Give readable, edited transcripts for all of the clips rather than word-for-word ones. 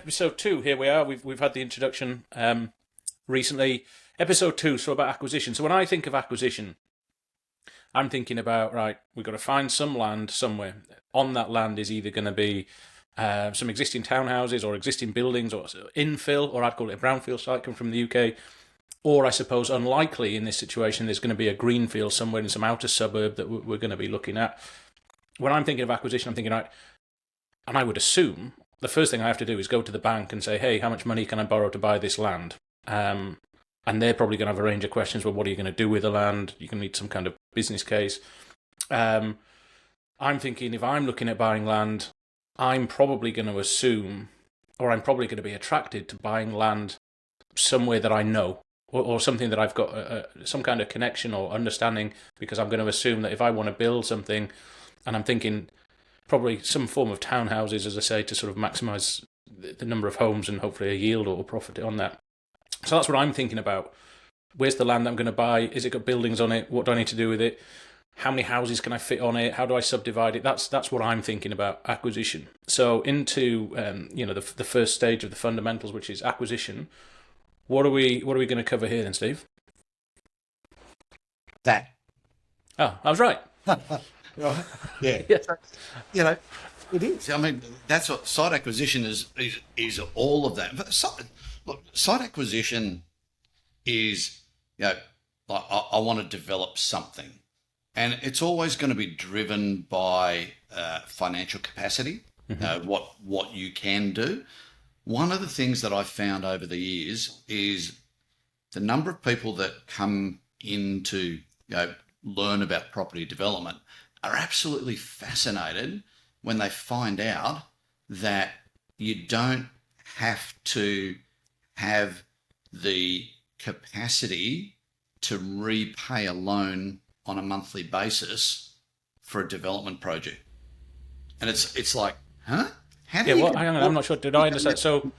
episode 2. Here we are. We've had the introduction recently. Episode 2, so about acquisition. So when I think of acquisition, I'm thinking about, right, we've got to find some land somewhere. On that land is either going to be some existing townhouses or existing buildings or infill, or I'd call it a brownfield site coming from the UK. Or I suppose unlikely in this situation, there's going to be a greenfield somewhere in some outer suburb that we're going to be looking at. When I'm thinking of acquisition, I'm thinking, right, and I would assume the first thing I have to do is go to the bank and say, hey, how much money can I borrow to buy this land? And they're probably going to have a range of questions. Well, what are you going to do with the land? You're going to need some kind of business case. I'm thinking if I'm looking at buying land, I'm probably going to assume, or I'm probably going to be attracted to buying land somewhere that I know, or something that I've got some kind of connection or understanding, because I'm going to assume that if I want to build something, and I'm thinking probably some form of townhouses, as I say, to sort of maximise the number of homes and hopefully a yield or profit on that. So that's what I'm thinking about. Where's the land that I'm going to buy? Is it got buildings on it? What do I need to do with it? How many houses can I fit on it? How do I subdivide it? That's what I'm thinking about acquisition. So into the first stage of the fundamentals, which is acquisition. What are we going to cover here then, Steve? That. Oh, I was right. Right. Yeah. Yeah. It is. I mean, that's what site acquisition is all of that. But site acquisition is, like I want to develop something, and it's always going to be driven by financial capacity, what you can do. One of the things that I've found over the years is the number of people that come in to learn about property development are absolutely fascinated when they find out that you don't have to have the capacity to repay a loan on a monthly basis for a development project. And it's like, huh? How do you hang on, I'm not sure. Did I understand? So,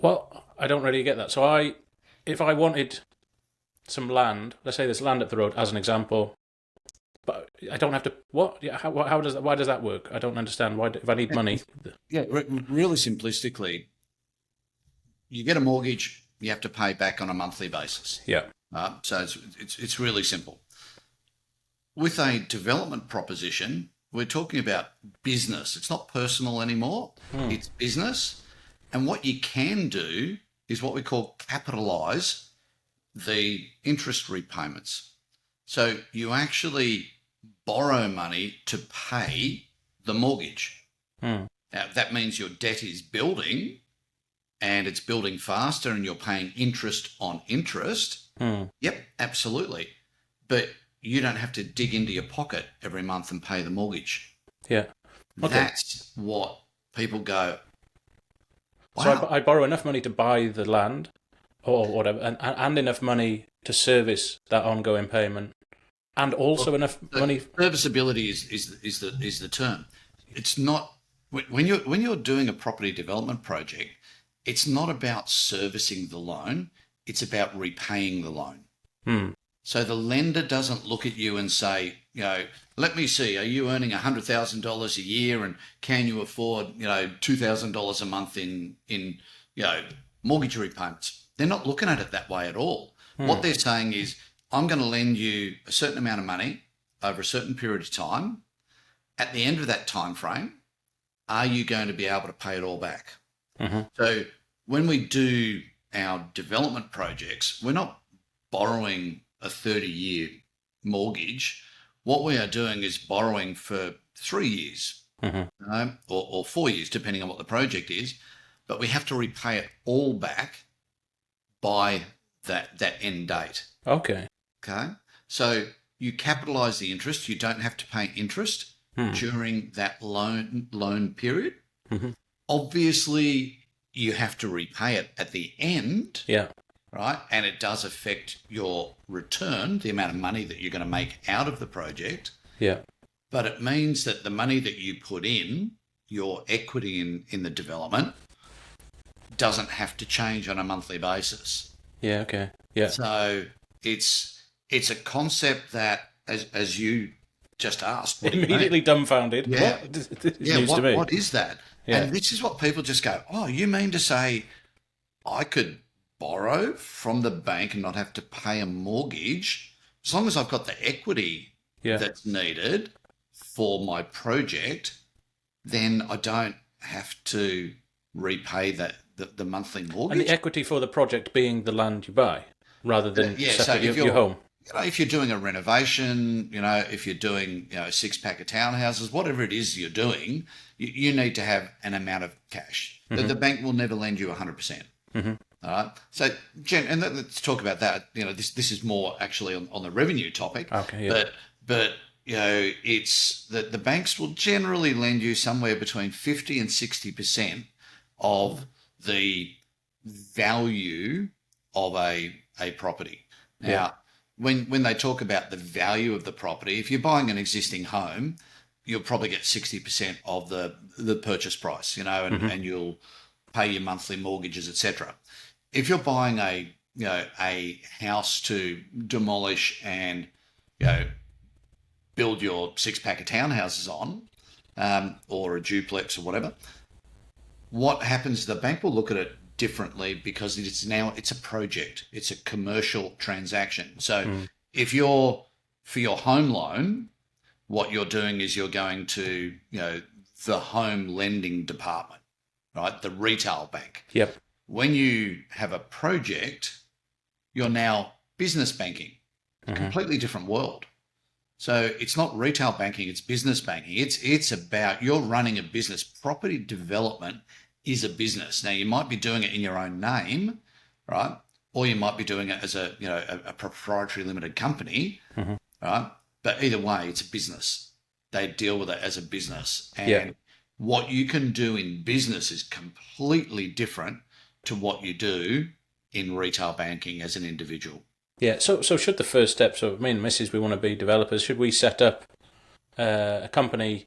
I don't really get that. So if I wanted some land, let's say there's land up the road as an example, but I don't have to. What? Yeah. How does that? Why does that work? I don't understand. Why? If I need money. Yeah. Really simplistically, you get a mortgage, you have to pay back on a monthly basis. Yeah. So it's really simple. With a development proposition, we're talking about business. It's not personal anymore. It's business. And what you can do is what we call capitalise the interest repayments. So you actually borrow money to pay the mortgage. Now, that means your debt is building, and it's building faster, and you're paying interest on interest. Yep, absolutely. But you don't have to dig into your pocket every month and pay the mortgage. Yeah. Okay. That's what people go, wow. So I borrow enough money to buy the land or whatever, and enough money to service that ongoing payment, and also enough money. Serviceability is the term. It's not when you're doing a property development project. It's not about servicing the loan. It's about repaying the loan. So the lender doesn't look at you and say, let me see, are you earning $100,000 a year, and can you afford, $2,000 a month in mortgage repayments? They're not looking at it that way at all. What they're saying is, I'm going to lend you a certain amount of money over a certain period of time. At the end of that time frame, are you going to be able to pay it all back? So when we do our development projects, we're not borrowing a 30-year mortgage. What we are doing is borrowing for 3 years, or 4 years, depending on what the project is. But we have to repay it all back by that end date. Okay. So you capitalise the interest. You don't have to pay interest during that loan period. Obviously, you have to repay it at the end. Yeah. Right. And it does affect your return, the amount of money that you're going to make out of the project. Yeah. But it means that the money that you put in, your equity in the development, doesn't have to change on a monthly basis. Yeah. Okay. Yeah. So it's a concept that, as you just asked. What do you mean? Immediately dumbfounded. Yeah. What? This is Yeah, news to me. what is that? Yeah. And this is what people just go, oh, you mean to say I could borrow from the bank and not have to pay a mortgage as long as I've got the equity Yeah. that's needed for my project, then I don't have to repay the monthly And mortgage. the equity for the project being the land you buy, rather than Yeah, separate so if your home. If you're doing a renovation, if you're doing, a 6-pack of townhouses, whatever it is you're doing, you need to have an amount of cash. The bank will never lend you 100%. Mm-hmm. All right. So, Jen, and let's talk about that. This is more actually on the revenue topic. Okay. Yeah. But it's that the banks will generally lend you somewhere between 50 and 60% of the value of a property. Now, Yeah. when they talk about the value of the property, if you're buying an existing home, you'll probably get 60% of the purchase price, and you'll pay your monthly mortgages, etc. If you're buying a house to demolish and build your 6-pack of townhouses on, or a duplex or whatever, what happens? The bank will look at it differently because it's a project, it's a commercial transaction. So if you're for your home loan, what you're doing is you're going to the home lending department, right? The retail bank. Yep. When you have a project, you're now business banking. It's a completely different world. So it's not retail banking, it's business banking. It's about you're running a business. Property development is a business. Now, you might be doing it in your own name, right? Or you might be doing it as a proprietary limited company, right? But either way, it's a business. They deal with it as a business. And what you can do in business is completely different to what you do in retail banking as an individual. Yeah. So should the first step, so me and Mrs., we want to be developers, should we set up a company,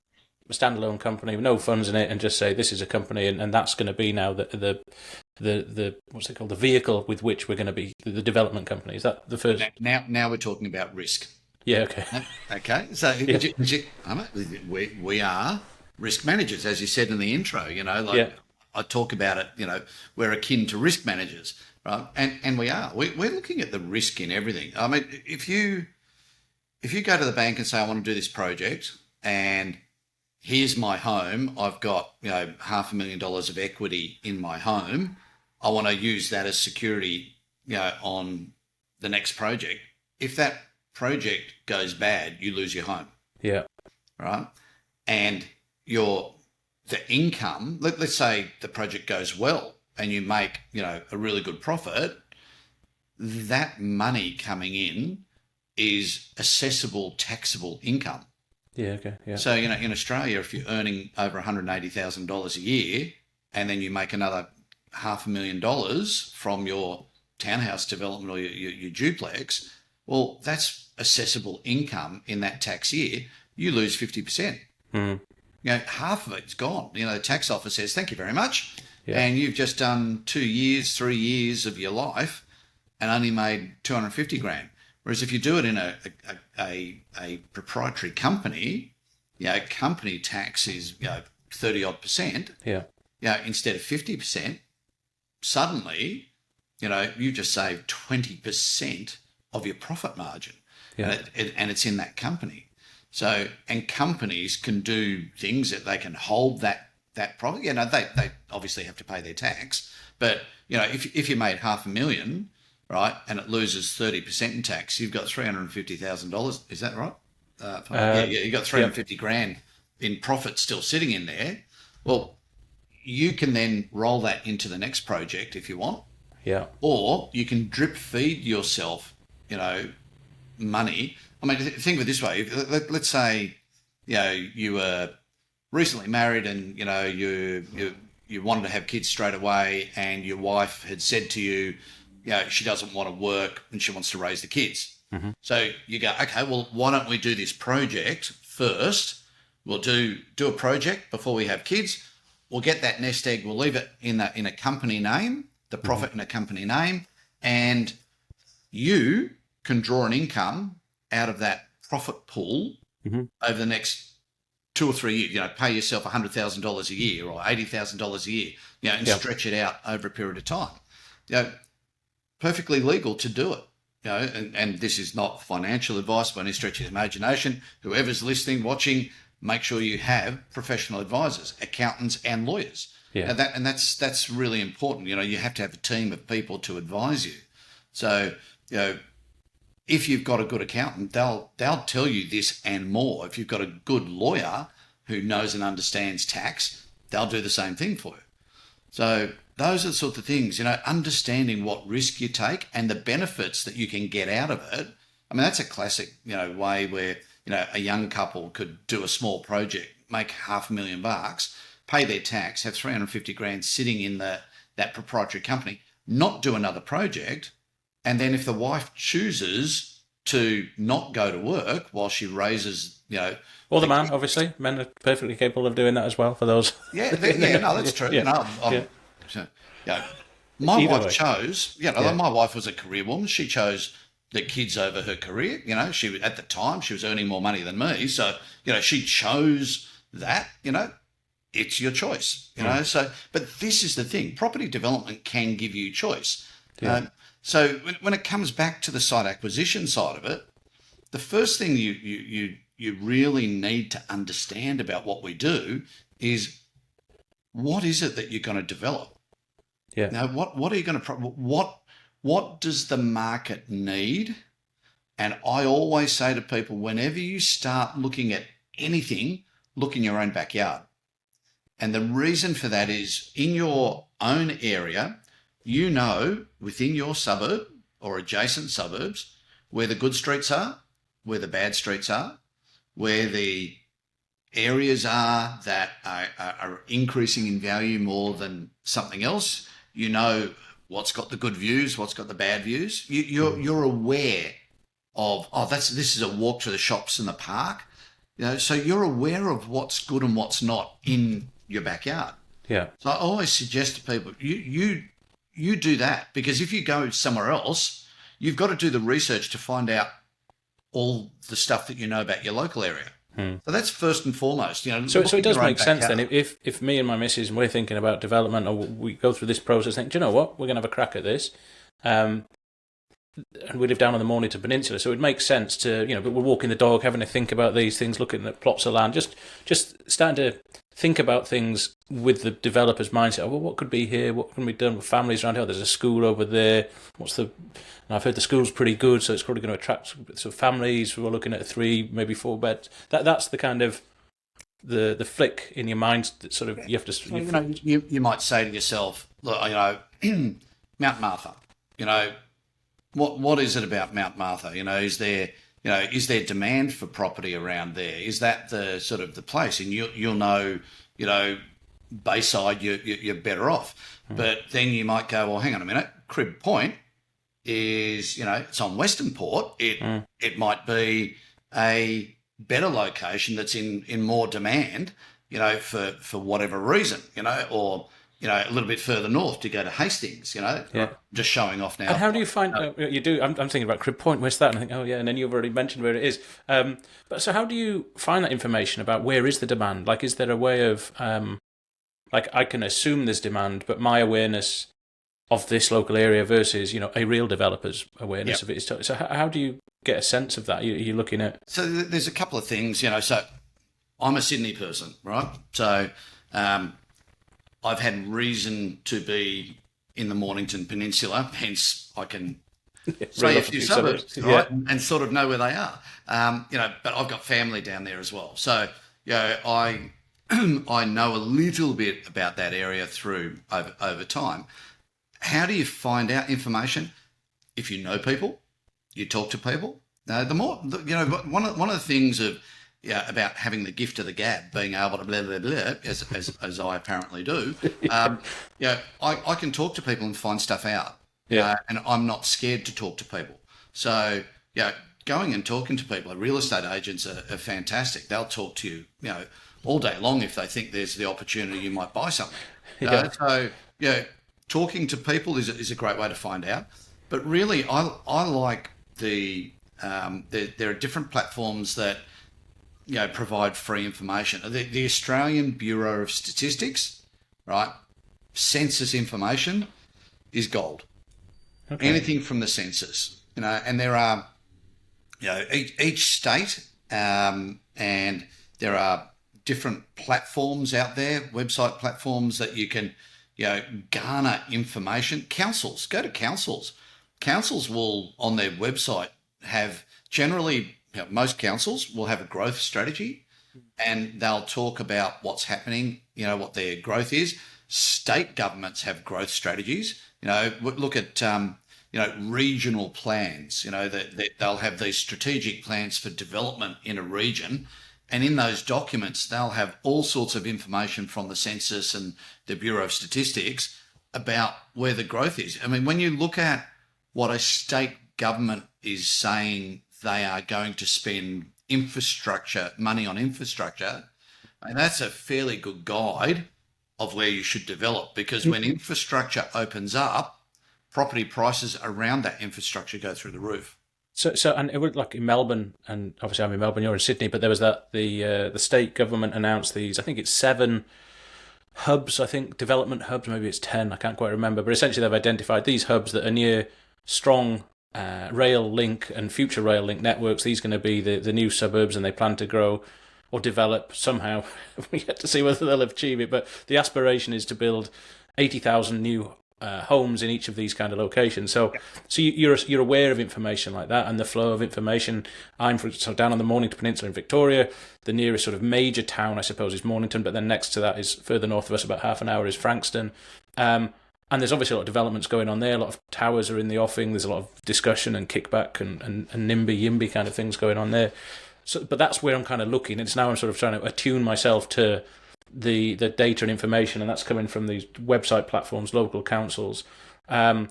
a standalone company with no funds in it, and just say this is a company, and that's going to be now the what's it called, the vehicle with which we're going to be the development company? Is that the first? Now we're talking about risk. Yeah. Okay. Okay. So we are risk managers, as you said in the intro. I talk about it. We're akin to risk managers, right? And we are. We're looking at the risk in everything. I mean, if you go to the bank and say, I want to do this project, and here's my home, I've got $500,000 of equity in my home, I want to use that as security on the next project. If that project goes bad, you lose your home. Yeah. Right. And the income, let's say the project goes well and you make a really good profit, that money coming in is assessable taxable income. Yeah. Okay. Yeah. So in Australia, if you're earning over $180,000 a year and then you make another $500,000 from your townhouse development or your duplex, well, that's assessable income in that tax year. You lose 50%. Half of it's gone. The tax office says, thank you very much. Yeah. And you've just done 2 years, 3 years of your life and only made 250 grand. Whereas if you do it in a proprietary company, company tax is 30 odd percent. Yeah. Instead of 50%, suddenly, you just saved 20% of your profit margin. Yeah. And it's in that company. So, and companies can do things that they can hold that profit. They obviously have to pay their tax, but if you made $500,000, right, and it loses 30% in tax, you've got $350,000. Is that right? You got 350 grand in profit still sitting in there. Well, you can then roll that into the next project if you want. Yeah. Or you can drip feed yourself, money. I mean, think of it this way. Let's say, you were recently married and, you wanted to have kids straight away, and your wife had said to you, she doesn't want to work and she wants to raise the kids. So you go, okay, well, why don't we do this project first? We'll do a project before we have kids. We'll get that nest egg. We'll leave it in a company name, the profit in a company name, and you can draw an income out of that profit pool over the next 2 or 3 years. Pay yourself $100,000 a year or $80,000 a year, and stretch it out over a period of time. Perfectly legal to do it. And this is not financial advice by any stretch of the imagination. Whoever's listening, watching, make sure you have professional advisors, accountants, and lawyers. Yeah. And that's really important. You have to have a team of people to advise you. So, if you've got a good accountant, they'll tell you this and more. If you've got a good lawyer who knows and understands tax, they'll do the same thing for you. So those are the sorts of things, understanding what risk you take and the benefits that you can get out of it. I mean, that's a classic, way where, a young couple could do a small project, make $500,000, pay their tax, have 350 grand sitting in that proprietary company, not do another project. And then if the wife chooses to not go to work while she raises, or the man, obviously, men are perfectly capable of doing that as well. For those, no, that's true. My Either wife way. chose. My wife was a career woman. She chose the kids over her career. She at the time she was earning more money than me, so she chose that. It's your choice. So, but this is the thing: property development can give you choice. Yeah. So when it comes back to the site acquisition side of it, the first thing you really need to understand about what we do is what is it that you're going to develop? Yeah. Now, what are you going to what does the market need? And I always say to people, whenever you start looking at anything, look in your own backyard. And the reason for that is in your own area, within your suburb or adjacent suburbs, where the good streets are, where the bad streets are, where the areas are that are increasing in value more than something else. What's got the good views, what's got the bad views. You're aware of, this is a walk to the shops in the park. So you're aware of what's good and what's not in your backyard. Yeah. So I always suggest to people, you do that, because if you go somewhere else, you've got to do the research to find out all the stuff that you know about your local area. So that's first and foremost. So it does make sense then. If me and my missus, and we're thinking about development, or we go through this process, think, do you know what, we're going to have a crack at this. And we live down on the Mornington Peninsula, so it makes sense to, but we're walking the dog, having to think about these things, looking at plots of land, just starting to think about things with the developer's mindset. Oh, well, what could be here? What can be done with families around here? There's a school over there. And I've heard the school's pretty good, so it's probably going to attract some families. We're looking at 3, maybe 4 beds. That's the kind of the flick in your mind that sort of you have to. You might say to yourself, look, Mount Martha. What is it about Mount Martha? Is there demand for property around there? Is that the sort of the place? And you'll know, Bayside, you're better off. But then you might go, well, hang on a minute, Crib Point is, it's on Western Port. It might be a better location that's in more demand, for whatever reason, or a little bit further north to go to Hastings, just showing off now. And how do you find, you do, I'm thinking about Crib Point, where's that? And I think, oh yeah, and then you've already mentioned where it is. But so how do you find that information about where is the demand? Like, is there a way of, I can assume there's demand, but my awareness of this local area versus, a real developer's awareness of it is totally. So how do you get a sense of that? You're looking at... So there's a couple of things, so I'm a Sydney person, right? So I've had reason to be in the Mornington Peninsula, hence I can say a few suburbs, right? And sort of know where they are. But I've got family down there as well. So, I know a little bit about that area through over time. How do you find out information? If you know people, you talk to people. The more, one of the things about having the gift of the gab, being able to blah, blah, blah, as I apparently do, I can talk to people and find stuff out. And I'm not scared to talk to people. So, going and talking to people, real estate agents are fantastic. They'll talk to you, all day long if they think there's the opportunity you might buy something. Talking to people is a great way to find out. But really, I like there are different platforms that provide free information. The Australian Bureau of Statistics, right? Census information is gold. Okay. Anything from the census, and there are, each state, and there are different platforms out there, website platforms that you can, garner information. Councils, go to councils. Councils will, on their website, have generally, most councils will have a growth strategy, and they'll talk about what's happening, what their growth is. State governments have growth strategies. Look at, regional plans, that they'll have these strategic plans for development in a region. And in those documents, they'll have all sorts of information from the census and the Bureau of Statistics about where the growth is. I mean, when you look at what a state government is saying they are going to spend money on infrastructure, and that's a fairly good guide of where you should develop, because when infrastructure opens up, property prices around that infrastructure go through the roof. So, and it would, like in Melbourne, and obviously I'm in Melbourne, you're in Sydney, but there was the state government announced these, I think it's 7 hubs, development hubs, maybe it's 10, I can't quite remember, but essentially they've identified these hubs that are near strong rail link and future rail link networks. These are going to be the new suburbs, and they plan to grow or develop somehow. We get to see whether they'll achieve it, but the aspiration is to build 80,000 new homes in each of these kind of locations. So you're aware of information like that and the flow of information. I'm down on the Mornington Peninsula in Victoria. The nearest sort of major town, I suppose, is Mornington, but then next to that is further north of us, about half an hour, is Frankston. And there's obviously a lot of developments going on there. A lot of towers are in the offing. There's a lot of discussion and kickback and NIMBY kind of things going on there. So, but that's where I'm kind of looking. It's now I'm sort of trying to attune myself to the data and information, and that's coming from these website platforms, local councils. So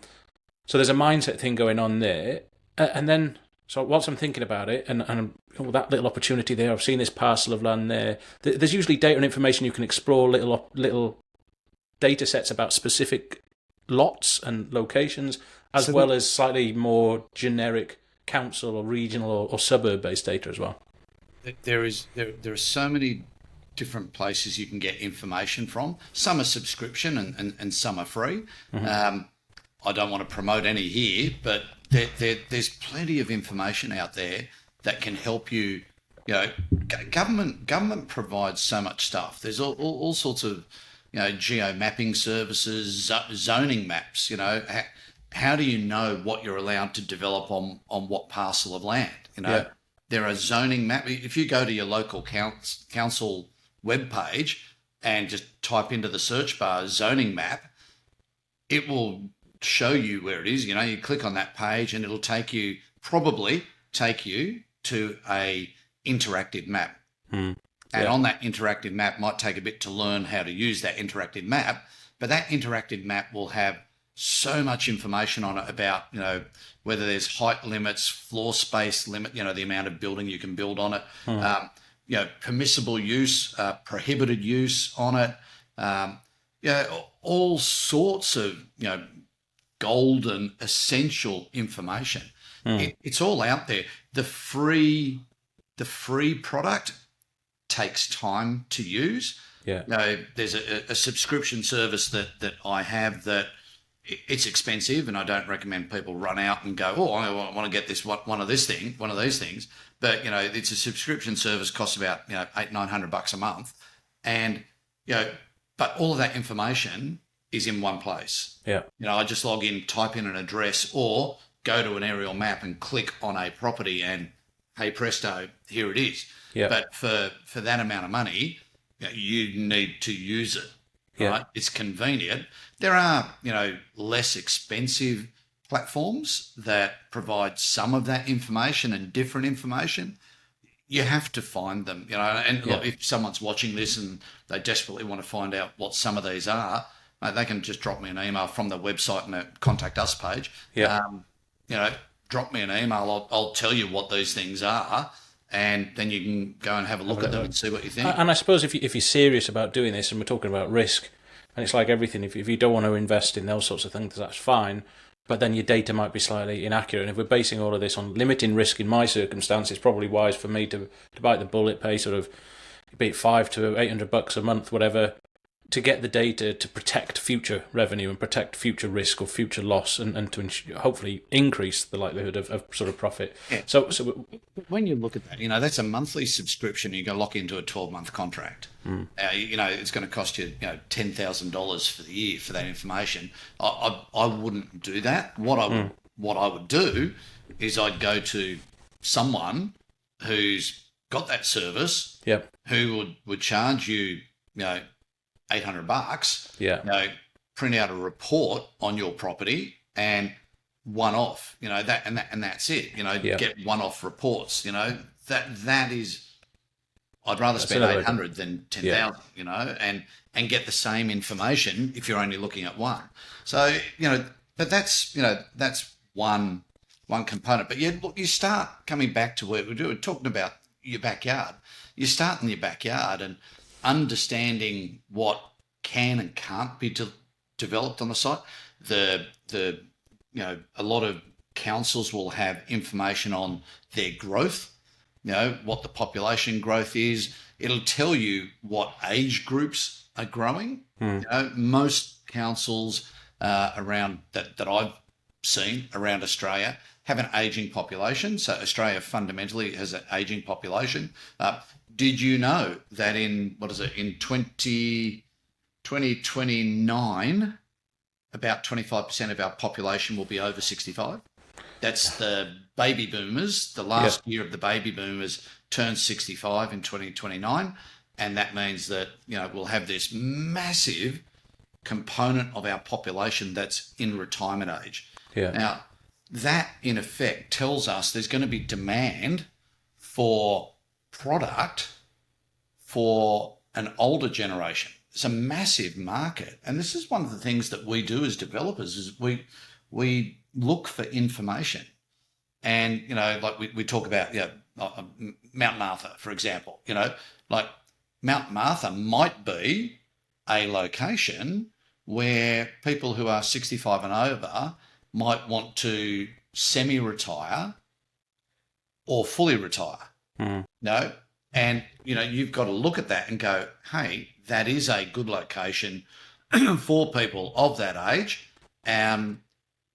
there's a mindset thing going on there. And then, so once I'm thinking about it, and that little opportunity there, I've seen this parcel of land there. There's usually data and information you can explore, little data sets about specific lots and locations, as well as slightly more generic council or regional or suburb-based data as well. There are so many different places you can get information from. Some are subscription and some are free. Mm-hmm. I don't want to promote any here, but there's plenty of information out there that can help you. Government provides so much stuff. There's all sorts of geo mapping services, zoning maps. How do you know what you're allowed to develop on what parcel of land? There are zoning maps. If you go to your local council webpage and just type into the search bar zoning map, it will show you where it is. You click on that page and it'll probably take you to a interactive map. And on that interactive map, might take a bit to learn how to use that interactive map, but that interactive map will have so much information on it about, whether there's height limits, floor space limit, the amount of building you can build on it, permissible use, prohibited use on it, all sorts of, golden essential information. It's all out there. The free product takes time to use. There's a subscription service that I have that it's expensive, and I don't recommend people run out and go, I want to get this one of these things. But it's a subscription service, costs about $800-900 a month, and but all of that information is in one place. I just log in, type in an address, or go to an aerial map and click on a property, and hey presto, here it is. But for that amount of money, you need to use it. Right? It's convenient. There are, less expensive platforms that provide some of that information and different information. You have to find them, and look, if someone's watching this and they desperately want to find out what some of these are, they can just drop me an email from the website and the contact us page. Drop me an email. I'll tell you what these things are, and then you can go and have a look at them and see what you think. And I suppose if you're serious about doing this, and we're talking about risk, and it's like everything, if you don't want to invest in those sorts of things, that's fine. but then your data might be slightly inaccurate. And if we're basing all of this on limiting risk in my circumstance, it's probably wise for me to bite the bullet, pay sort of, be it $500 to $800 a month, whatever, to get the data to protect future revenue and protect future risk or future loss, and to hopefully increase the likelihood of sort of profit. Yeah. So when you look at that, that's a monthly subscription. You go lock into a 12-month contract. It's going to cost you, $10,000 for the year for that information. I wouldn't do that. What I would do is I'd go to someone who's got that service, who would charge you, $800, print out a report on your property and one-off, and that's it. Get one-off reports. That is, I'd rather spend 800 than 10,000. And get the same information if you're only looking at one. So but that's one component. But you start coming back to where we're talking about your backyard. You start in your backyard and understanding what can and can't be developed on the site. A lot of councils will have information on their growth, what the population growth is. It'll tell you what age groups are growing. Most councils around that I've seen around Australia have an aging population. So Australia fundamentally has an aging population. Did you know that in 2029, about 25% of our population will be over 65? That's the baby boomers. The last year of the baby boomers turns 65 in 2029. And that means that, we'll have this massive component of our population that's in retirement age. Now, that in effect tells us there's going to be demand for product for an older generation. It's a massive market. And this is one of the things that we do as developers is we look for information. And, like we talk about, Mount Martha, for example, like Mount Martha might be a location where people who are 65 and over might want to semi-retire or fully retire. And, you've got to look at that and go, hey, that is a good location for people of that age.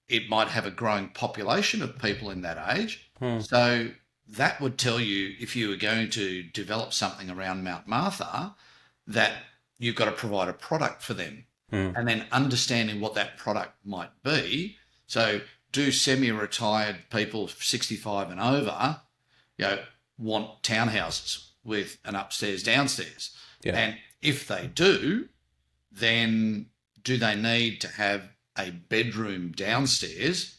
It might have a growing population of people in that age. So that would tell you, if you were going to develop something around Mount Martha, that you've got to provide a product for them. And then understanding what that product might be. So do semi-retired people 65 and over, want townhouses with an upstairs, downstairs? And if they do, then do they need to have a bedroom downstairs?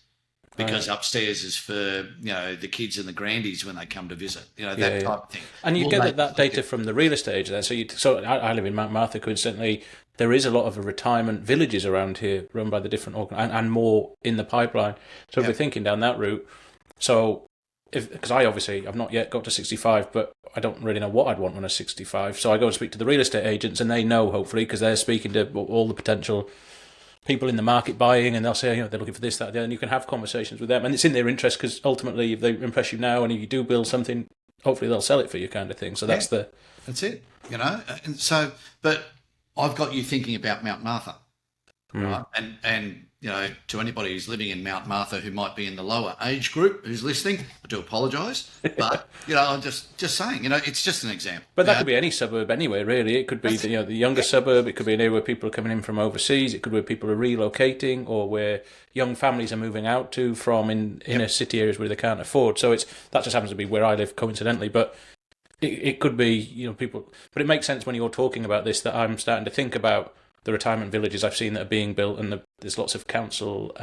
Because upstairs is for, the kids and the grandies when they come to visit, that type of thing. And you get that data from the real estate agent. So I live in Mount Martha, coincidentally. There is a lot of retirement villages around here run by the different and more in the pipeline. So if we're thinking down that route, because I've not yet got to 65, but I don't really know what I'd want when I'm 65. So I go and speak to the real estate agents, and they know, hopefully, because they're speaking to all the potential people in the market buying, and they'll say, they're looking for this, that, the other, and you can have conversations with them. And it's in their interest, because ultimately, if they impress you now, and if you do build something, hopefully they'll sell it for you, kind of thing. So that's it. And so, but I've got you thinking about Mount Martha, right? And to anybody who's living in Mount Martha who might be in the lower age group who's listening, I do apologise. But, I'm just saying, it's just an example. But that could be any suburb anyway, really. It could be the younger suburb. It could be an area where people are coming in from overseas. It could be where people are relocating, or where young families are moving out to from in inner city areas where they can't afford. So that just happens to be where I live, coincidentally. But it could be, people. But it makes sense when you're talking about this that I'm starting to think about the retirement villages I've seen that are being built, and there's lots of council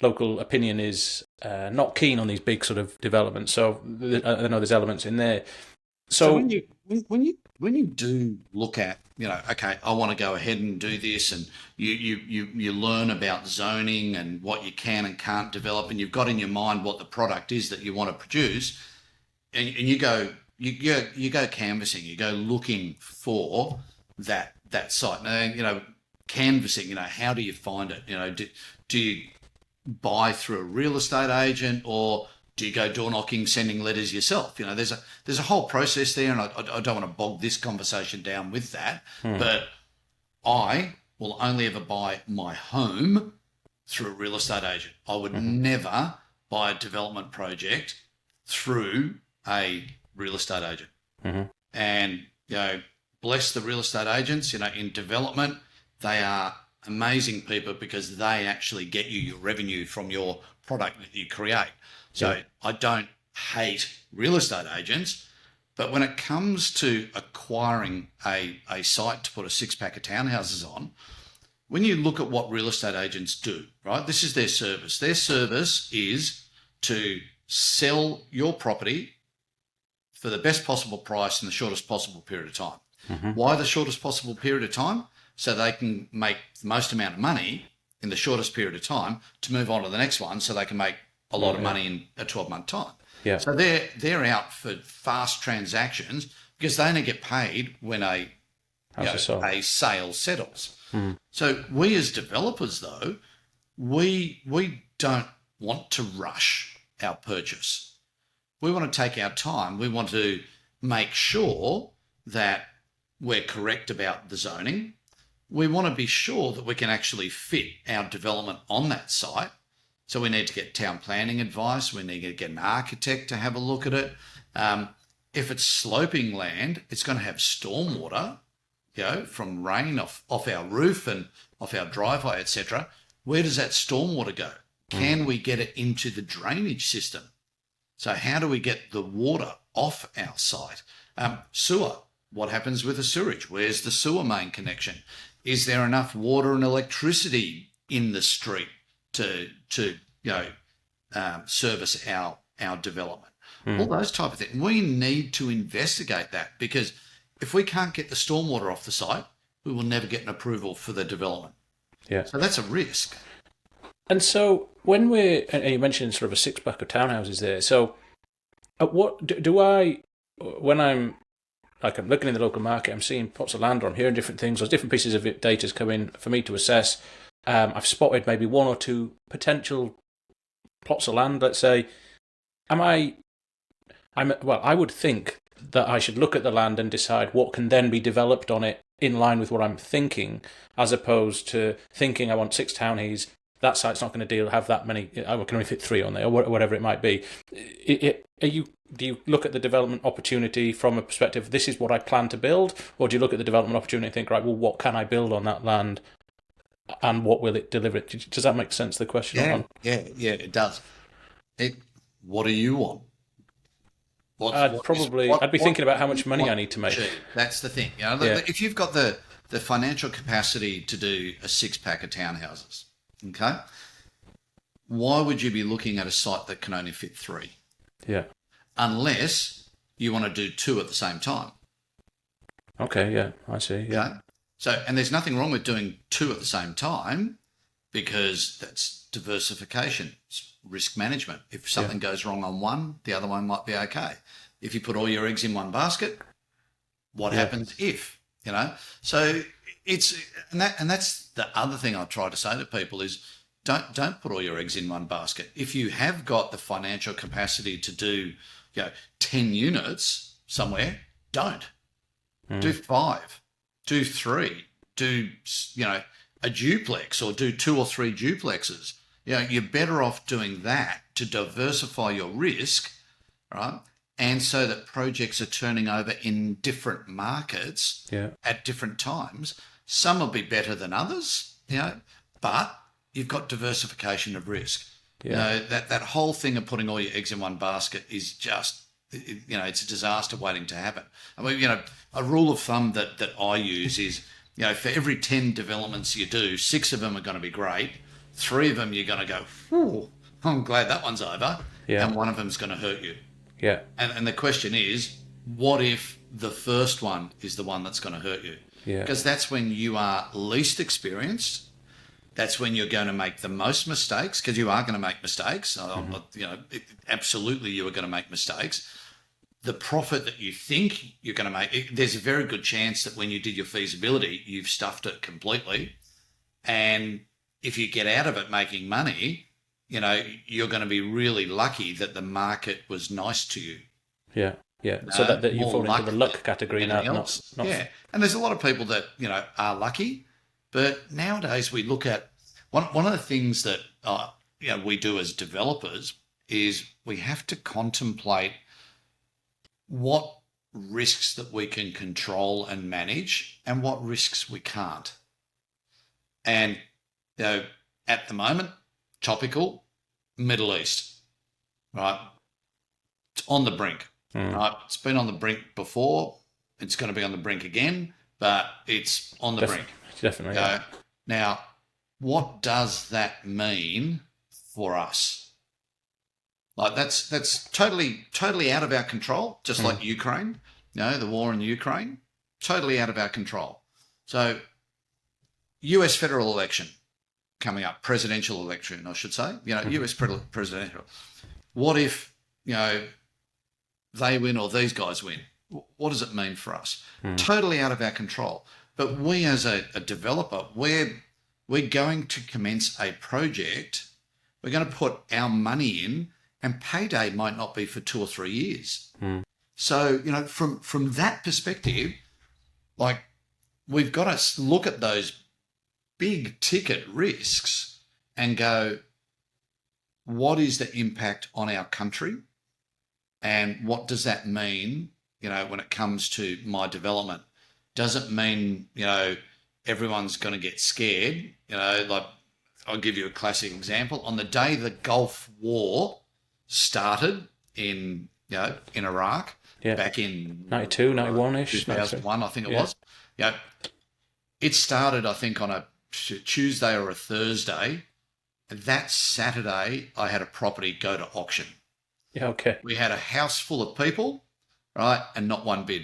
local opinion is not keen on these big sort of developments. So I know there's elements in there. So when you do look at, okay, I want to go ahead and do this, and you learn about zoning and what you can and can't develop, and you've got in your mind what the product is that you want to produce, and you go canvassing, you go looking for that site. Now, canvassing, how do you find it? Do buy through a real estate agent, or do you go door knocking, sending letters yourself? You know, there's a whole process there, and I don't want to bog this conversation down with that. But I will only ever buy my home through a real estate agent. I would never buy a development project through a real estate agent. And, you know, bless the real estate agents, you know, in development, they are amazing people because they actually get you your revenue from your product that you create. So I don't hate real estate agents, but when it comes to acquiring a site to put a 6-pack of townhouses on, when you look at what real estate agents do, right, this is their service. Their service is to sell your property for the best possible price in the shortest possible period of time. Why the shortest possible period of time? So they can make the most amount of money in the shortest period of time to move on to the next one, so they can make a lot of money in a 12-month time. So they're out for fast transactions because they only get paid when a sale settles. So we as developers, though, we don't want to rush our purchase. We want to take our time. We want to make sure that we're correct about the zoning. We want to be sure that we can actually fit our development on that site. So we need to get town planning advice. We need to get an architect to have a look at it. If it's sloping land, it's going to have stormwater, you know, from rain off our roof and off our driveway, etc. Where does that stormwater go? Can we get it into the drainage system? So how do we get the water off our site? Sewer. What happens with the sewerage? Where's the sewer main connection? Is there enough water and electricity in the street to service our development? All those type of things. We need to investigate that, because if we can't get the stormwater off the site, we will never get an approval for the development. So that's a risk. And so when and you mentioned sort of a 6-pack of townhouses there. So what do I, when I'm looking in the local market, I'm seeing plots of land, or I'm hearing different things, or different pieces of data's come in for me to assess. I've spotted maybe 1 or 2 potential plots of land, let's say. I would think that I should look at the land and decide what can then be developed on it in line with what I'm thinking, as opposed to thinking I want 6 townies. That site's not going to have that many. I can only fit 3 on there, or whatever it might be. Do you look at the development opportunity from a perspective, this is what I plan to build, or do you look at the development opportunity and think, right, well, what can I build on that land, and what will it deliver? Does that make sense? The question. Yeah, it does. What do you want? I'd be thinking about how much money I need to make. That's the thing. You know, if you've got the financial capacity to do a 6-pack of townhouses, okay, why would you be looking at a site that can only fit 3? Unless you want to do 2 at the same time. Okay, yeah, I see. Yeah. Okay? So, and there's nothing wrong with doing 2 at the same time, because that's diversification. It's risk management. If something goes wrong on one, the other one might be okay. If you put all your eggs in one basket, what happens if, you know? So that's the other thing I try to say to people is, don't put all your eggs in one basket. If you have got the financial capacity to do, 10 units somewhere, don't. Do 5, do 3, do, a duplex, or do 2 or 3 duplexes. You're better off doing that to diversify your risk, right? And so that projects are turning over in different markets at different times. Some will be better than others, but you've got diversification of risk. That whole thing of putting all your eggs in one basket is just, it's a disaster waiting to happen. I mean, a rule of thumb that I use is, for every 10 developments you do, 6 of them are going to be great. 3 of them you're going to go, "Whew, I'm glad that one's over," and 1 of them's going to hurt you. And the question is, what if the first one is the one that's going to hurt you? Because that's when you are least experienced. That's when you're going to make the most mistakes, because you are going to make mistakes. Absolutely, you are going to make mistakes. The profit that you think you're going to make, there's a very good chance that when you did your feasibility, you've stuffed it completely. And if you get out of it making money, you're going to be really lucky that the market was nice to you. Yeah. Yeah. So that you More fall into luck the luck category than now. anything else. Yeah. And there's a lot of people that, are lucky. But nowadays we look at one of the things that we do as developers is we have to contemplate what risks that we can control and manage and what risks we can't. And, at the moment, topical, Middle East, right? It's on the brink, right? It's been on the brink before. It's going to be on the brink again, but it's on the brink. Definitely. Yeah. Now, what does that mean for us? Like that's totally out of our control, just like Ukraine, the war in Ukraine, totally out of our control. So US federal election coming up, presidential election, I should say, US presidential. What if, they win or these guys win? What does it mean for us? Totally out of our control. But we as a developer, we're going to commence a project. We're going to put our money in, and payday might not be for 2 or 3 years. So, from that perspective, like, we've got to look at those big ticket risks and go, what is the impact on our country? And what does that mean, when it comes to my development? Does it mean, everyone's going to get scared? Like, I'll give you a classic example. On the day the Gulf War started in Iraq, back in 92, 91-ish. 2001, I think it was. It started, I think, on a Tuesday or a Thursday. That Saturday, I had a property go to auction. Yeah, okay. We had a house full of people, right, and not one bid.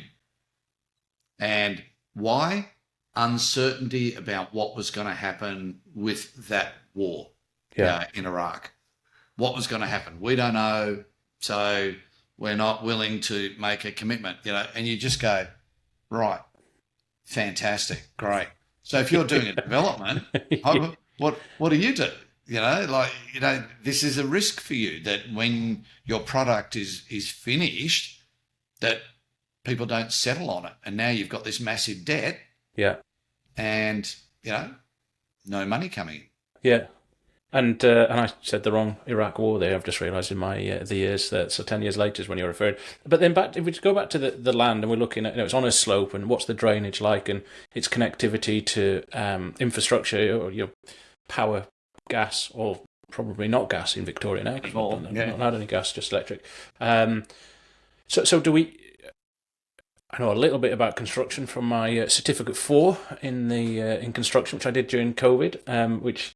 And why? Uncertainty about what was going to happen with that war in Iraq. What was going to happen? We don't know, so we're not willing to make a commitment, and you just go, right, fantastic, great. So if you're doing a development, what do you do? This is a risk for you, that when your product is finished, that people don't settle on it. And now you've got this massive debt. Yeah. And, no money coming in. Yeah. And I said the wrong Iraq war there. I've just realised in my the years that, so 10 years later is when you're referring. But then if we go back to the land, and we're looking at, it's on a slope, and what's the drainage like, and its connectivity to infrastructure, or power, gas, or probably not gas in Victoria now. Not had any gas, just electric. So do we? I know a little bit about construction from my certificate 4 in construction, which I did during COVID, which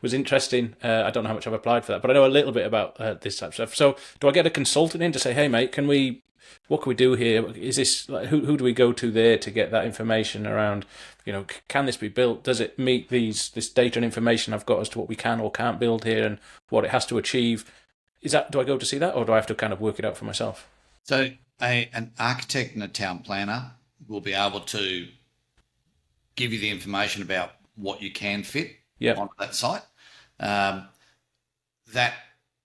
was interesting. I don't know how much I've applied for that, but I know a little bit about this type of stuff. So do I get a consultant in to say, hey mate, what can we do here? Is this, like, who do we go to there to get that information around, can this be built? Does it meet this data and information I've got as to what we can or can't build here and what it has to achieve? Do I go to see that, or do I have to kind of work it out for myself? So an architect and a town planner will be able to give you the information about what you can fit on that site.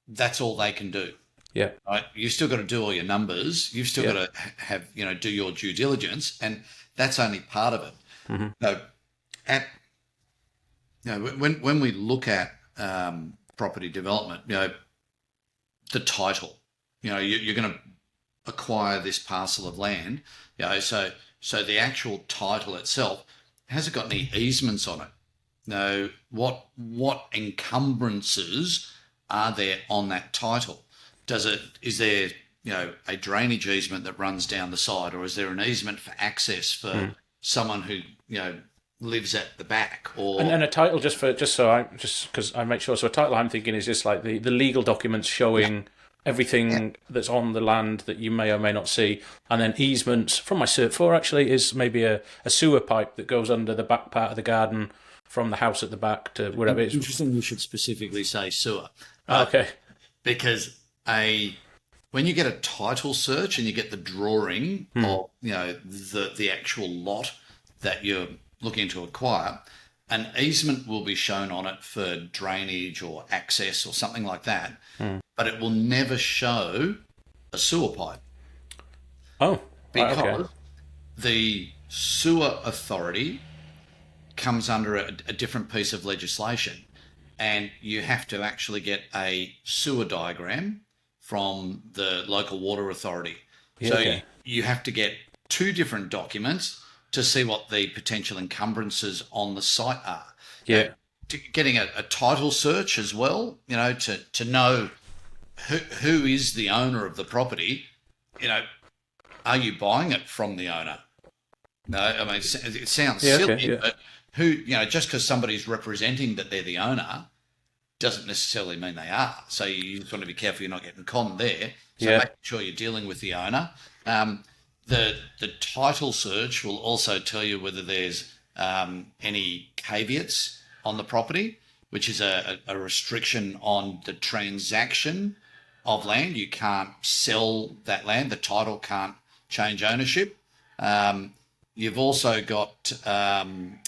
That's all they can do. Yeah. Right. You've still got to do all your numbers. You've still got to have, do your due diligence, and that's only part of it. So when we look at property development, the title, you're going to acquire this parcel of land, so the actual title itself, has it got any easements on it? What encumbrances are there on that title? Is there a drainage easement that runs down the side, or is there an easement for access for someone who lives at the back? Or and a title just because I make sure. So a title I'm thinking is just like the legal documents showing everything that's on the land that you may or may not see, and then easements from my Cert 4 actually is maybe a sewer pipe that goes under the back part of the garden from the house at the back to wherever it is. Interesting you should specifically say sewer. Okay. Because when you get a title search and you get the drawing of the actual lot that you're looking to acquire, an easement will be shown on it for drainage or access or something like that, but it will never show a sewer pipe. Oh, right, Because okay. the sewer authority comes under a different piece of legislation, and you have to actually get a sewer diagram from the local water authority. Yeah, So okay. you have to get two different documents to see what the potential encumbrances on the site are. Yeah. Getting a title search as well, to know who is the owner of the property. Are you buying it from the owner? No, I mean, it sounds Yeah, silly, okay, yeah. but just because somebody's representing that they're the owner doesn't necessarily mean they are. So you just want to be careful you're not getting conned there. So Yeah. making sure you're dealing with the owner. The title search will also tell you whether there's any caveats on the property, which is a restriction on the transaction of land. You can't sell that land. The title can't change ownership. You've also got, I'm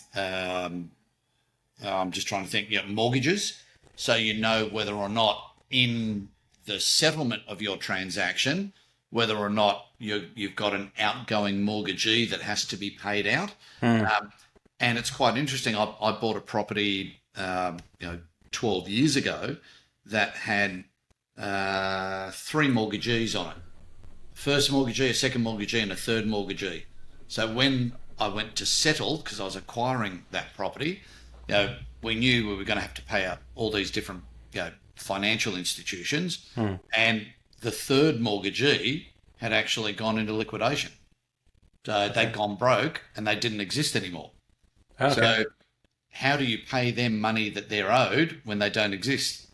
just trying to think, mortgages. So you know whether or not in the settlement of your transaction, whether or not you've got an outgoing mortgagee that has to be paid out. And it's quite interesting. I bought a property, 12 years ago that had 3 mortgagees on it. First mortgagee, a second mortgagee, and a third mortgagee. So when I went to settle, because I was acquiring that property, we knew we were going to have to pay out all these different financial institutions, and the third mortgagee had actually gone into liquidation. So they'd gone broke and they didn't exist anymore. Okay. So how do you pay them money that they're owed when they don't exist?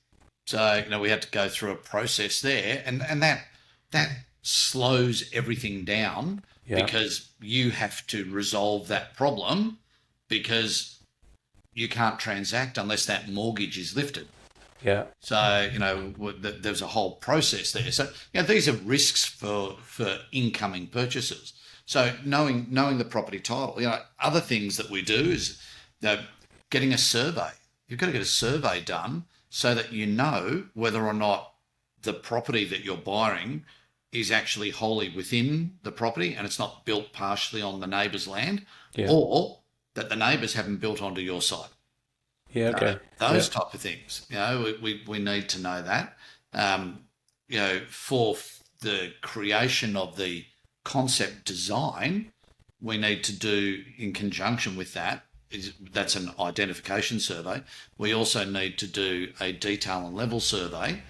So we had to go through a process there, and that slows everything down. Yeah. Because you have to resolve that problem, because you can't transact unless that mortgage is lifted. Yeah. So there's a whole process there. So these are risks for incoming purchasers. So knowing the property title. Other things that we do is getting a survey. You've got to get a survey done so that you know whether or not the property that you're buying is actually wholly within the property and it's not built partially on the neighbour's land, or that the neighbours haven't built onto your site. Yeah, okay. Those type of things. We need to know that. For the creation of the concept design, we need to do in conjunction with that's an identification survey. We also need to do a detail and level survey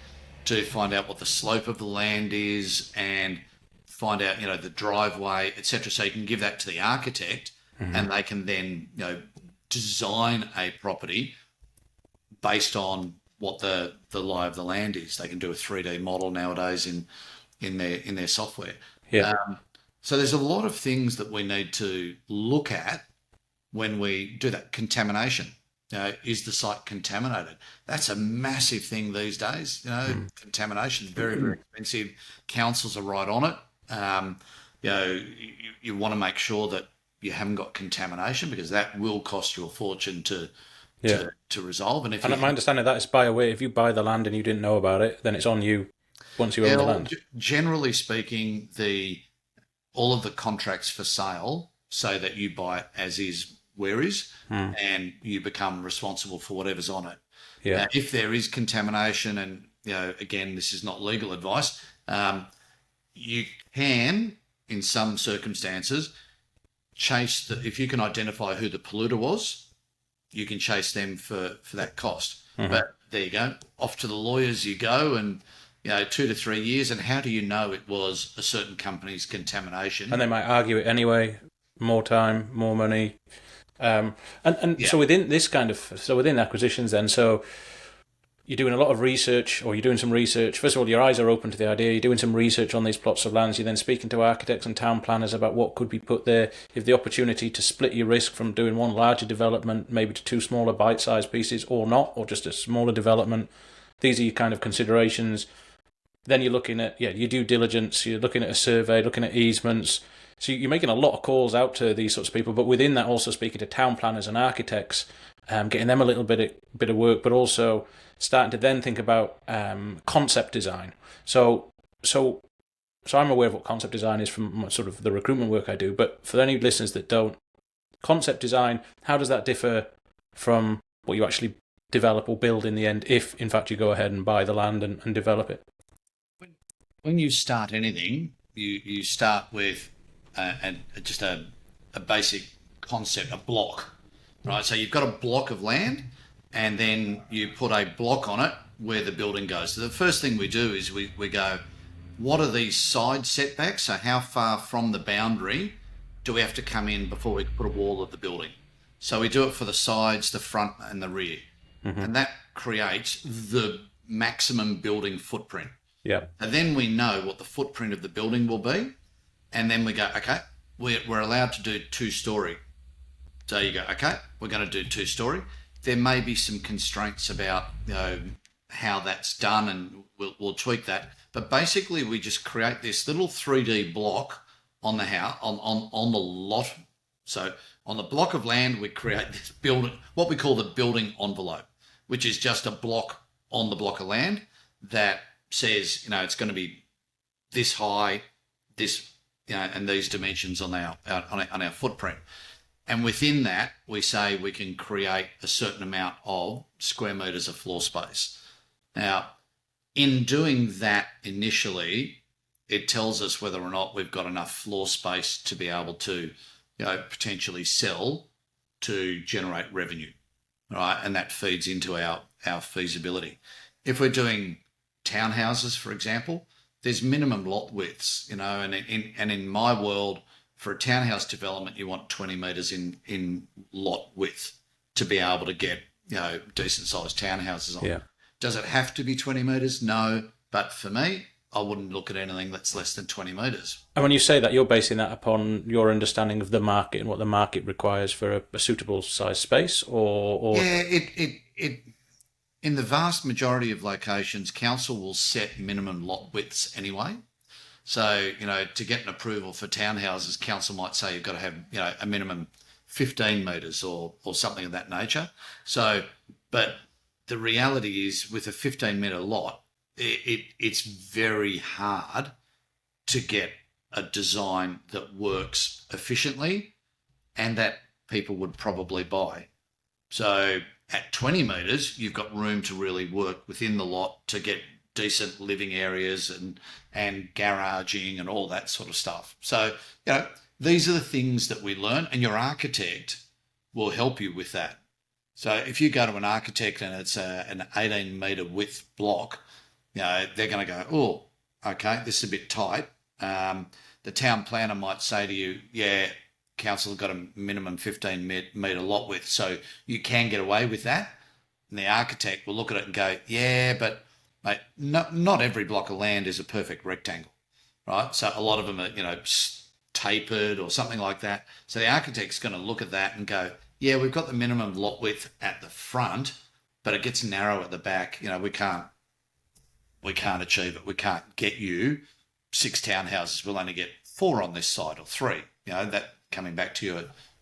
to find out what the slope of the land is and find out, the driveway, etc. So you can give that to the architect, and they can then, design a property based on what the lie of the land is. They can do a 3D model nowadays in their software. Yeah. So there's a lot of things that we need to look at when we do that. Contamination. Is the site contaminated? That's a massive thing these days. Contamination is very, very expensive. Councils are right on it. You want to make sure that you haven't got contamination, because that will cost you a fortune to resolve. And my understanding of that is buy away. If you buy the land and you didn't know about it, then it's on you once you own the land. Generally speaking, all of the contracts for sale say that you buy it as is, where is, and you become responsible for whatever's on it. Yeah. Now, if there is contamination, and again, this is not legal advice, you can, in some circumstances, chase if you can identify who the polluter was, you can chase them for that cost. But there you go, off to the lawyers you go, and 2 to 3 years, and how do you know it was a certain company's contamination? And they might argue it anyway. More time, more money. So within this within acquisitions then, so you're doing a lot of research, or you're doing some research. First of all, your eyes are open to the idea. You're doing some research on these plots of lands. You're then speaking to architects and town planners about what could be put there. You have the opportunity to split your risk from doing one larger development, maybe to 2 smaller bite-sized pieces, or not, or just a smaller development. These are your kind of considerations. Then you're looking at, your due diligence. You're looking at a survey, looking at easements. So you're making a lot of calls out to these sorts of people, but within that also speaking to town planners and architects. getting them a little bit of work, but also starting to then think about concept design. So I'm aware of what concept design is from sort of the recruitment work I do, but for any listeners that don't, concept design, how does that differ from what you actually develop or build in the end, if in fact you go ahead and buy the land and develop it? When you start anything, you start with just a basic concept, a block, right? So you've got a block of land, and then you put a block on it where the building goes. So the first thing we do is we go, what are these side setbacks? So how far from the boundary do we have to come in before we put a wall of the building? So we do it for the sides, the front and the rear. And that creates the maximum building footprint. Yeah. And then we know what the footprint of the building will be. And then we go, okay, we're allowed to do 2-story. So you go, okay, we're going to do 2-story. There may be some constraints about, how that's done, and we'll tweak that. But basically, we just create this little 3D block on the house, on the lot. So on the block of land, we create this building, what we call the building envelope, which is just a block on the block of land that says, it's going to be this high, this, and these dimensions on our footprint. And within that, we say we can create a certain amount of square meters of floor space. Now, in doing that initially, it tells us whether or not we've got enough floor space to be able to, potentially sell to generate revenue, right? And that feeds into our feasibility. If we're doing townhouses, for example, there's minimum lot widths, and in my world, for a townhouse development, you want 20 metres in lot width to be able to get, decent sized townhouses on. Yeah. Does it have to be 20 metres? No. But for me, I wouldn't look at anything that's less than 20 metres. And when you say that, you're basing that upon your understanding of the market and what the market requires for a suitable size space, or Yeah, it in the vast majority of locations, council will set minimum lot widths anyway. So, to get an approval for townhouses, council might say you've got to have, a minimum 15 metres or something of that nature. So, but the reality is with a 15-metre lot, it's very hard to get a design that works efficiently and that people would probably buy. So at 20 metres, you've got room to really work within the lot to get decent living areas and garaging and all that sort of stuff. So, these are the things that we learn, and your architect will help you with that. So if you go to an architect and it's an 18-metre width block, they're going to go, oh, okay, this is a bit tight. The town planner might say to you, yeah, council got a minimum 15-metre lot width, so you can get away with that. And the architect will look at it and go, yeah, but mate, not every block of land is a perfect rectangle, right? So a lot of them are, tapered or something like that. So the architect's going to look at that and go, yeah, we've got the minimum lot width at the front, but it gets narrow at the back. We can't achieve it. We can't get you 6 townhouses. We'll only get 4 on this side or 3. That coming back to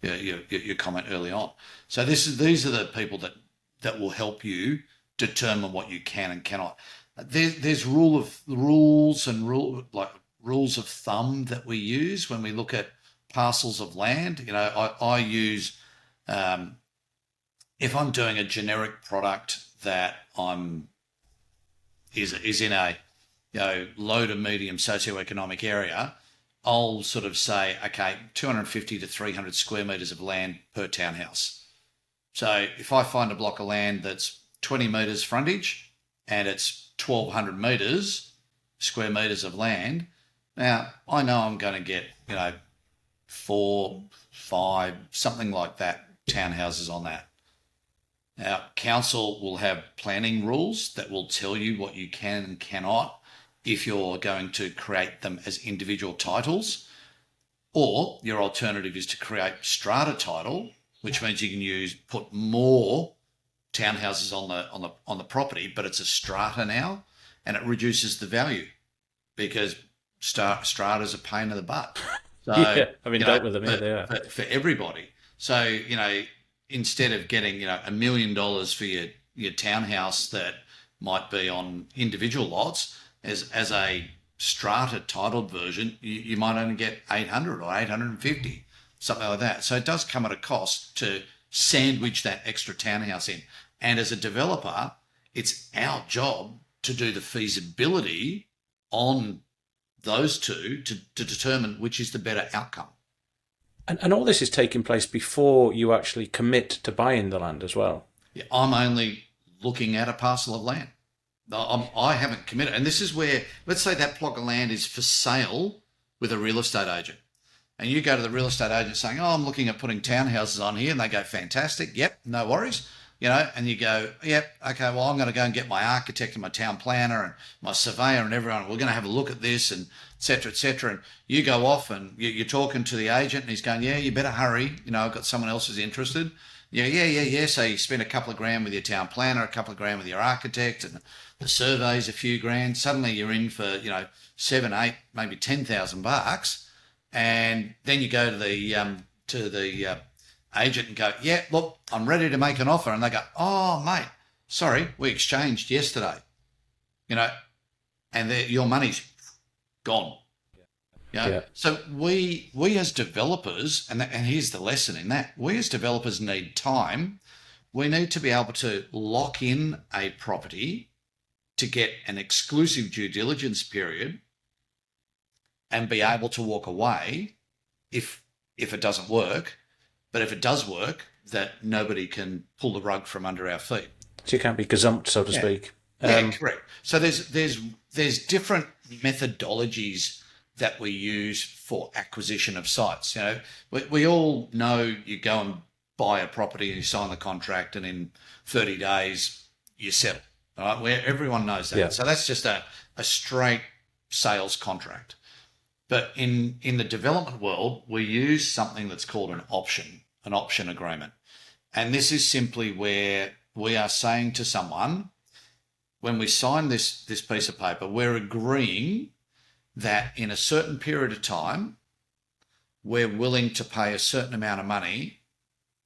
your comment early on. So these are the people that will help you determine what you can and cannot. There's rules of thumb that we use when we look at parcels of land. I use, if I'm doing a generic product that is in a low to medium socioeconomic area, I'll sort of say, okay, 250 to 300 square metres of land per townhouse. So if I find a block of land that's 20 metres frontage and it's 1,200 square metres of land, now I know I'm going to get, 4, 5, something like that, townhouses on that. Now, council will have planning rules that will tell you what you can and cannot if you're going to create them as individual titles, or your alternative is to create strata title, which means you can put more townhouses on the property, but it's a strata now, and it reduces the value because strata's a pain in the butt. So, yeah, I've been dealt with them. Yeah, they are. For everybody. So, instead of getting, $1 million for your townhouse that might be on individual lots, as a strata titled version, you might only get 800 or 850, something like that. So it does come at a cost to sandwich that extra townhouse in. And as a developer, it's our job to do the feasibility on those two to determine which is the better outcome. And all this is taking place before you actually commit to buying the land as well. Yeah, I'm only looking at a parcel of land. I haven't committed. And this is where, let's say that plot of land is for sale with a real estate agent. And you go to the real estate agent saying, I'm looking at putting townhouses on here. And they go, fantastic. Yep, no worries. And you go, yep, okay, well, I'm going to go and get my architect and my town planner and my surveyor and everyone. We're going to have a look at this and et cetera, et cetera. And you go off and you're talking to the agent and he's going, yeah, you better hurry. I've got someone else who's interested. Yeah. So you spend a couple of grand with your town planner, a couple of grand with your architect, and the survey's a few grand. Suddenly you're in for, 7, 8, maybe $10,000. And then you go to the agent and go, yeah, look, I'm ready to make an offer. And they go, oh, mate, sorry, we exchanged yesterday, and your money's gone. Yeah. So we as developers, and here's the lesson in that, we as developers need time. We need to be able to lock in a property to get an exclusive due diligence period and be able to walk away if it doesn't work. But if it does work, that nobody can pull the rug from under our feet. So you can't be gazumped, so to speak. Yeah, correct. So there's different methodologies that we use for acquisition of sites. We all know you go and buy a property and you sign the contract and in 30 days you settle. All right, where everyone knows that. Yeah. So that's just a straight sales contract. But in the development world, we use something that's called an option agreement. And this is simply where we are saying to someone, when we sign this piece of paper, we're agreeing that in a certain period of time, we're willing to pay a certain amount of money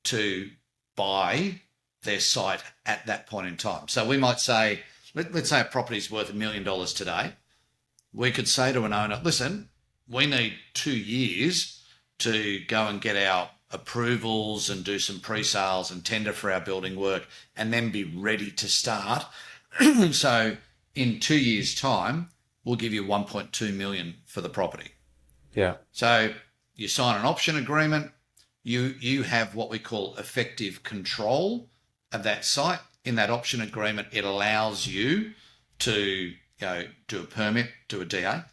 to buy their site at that point in time. So we might say, let's say a property is worth $1 million today. We could say to an owner, listen, we need 2 years to go and get our approvals and do some pre-sales and tender for our building work and then be ready to start. So in 2 years' time, we'll give you 1.2 million for the property. Yeah. So you sign an option agreement. You have what we call effective control of that site. In that option agreement, it allows you to do a permit, do a DA,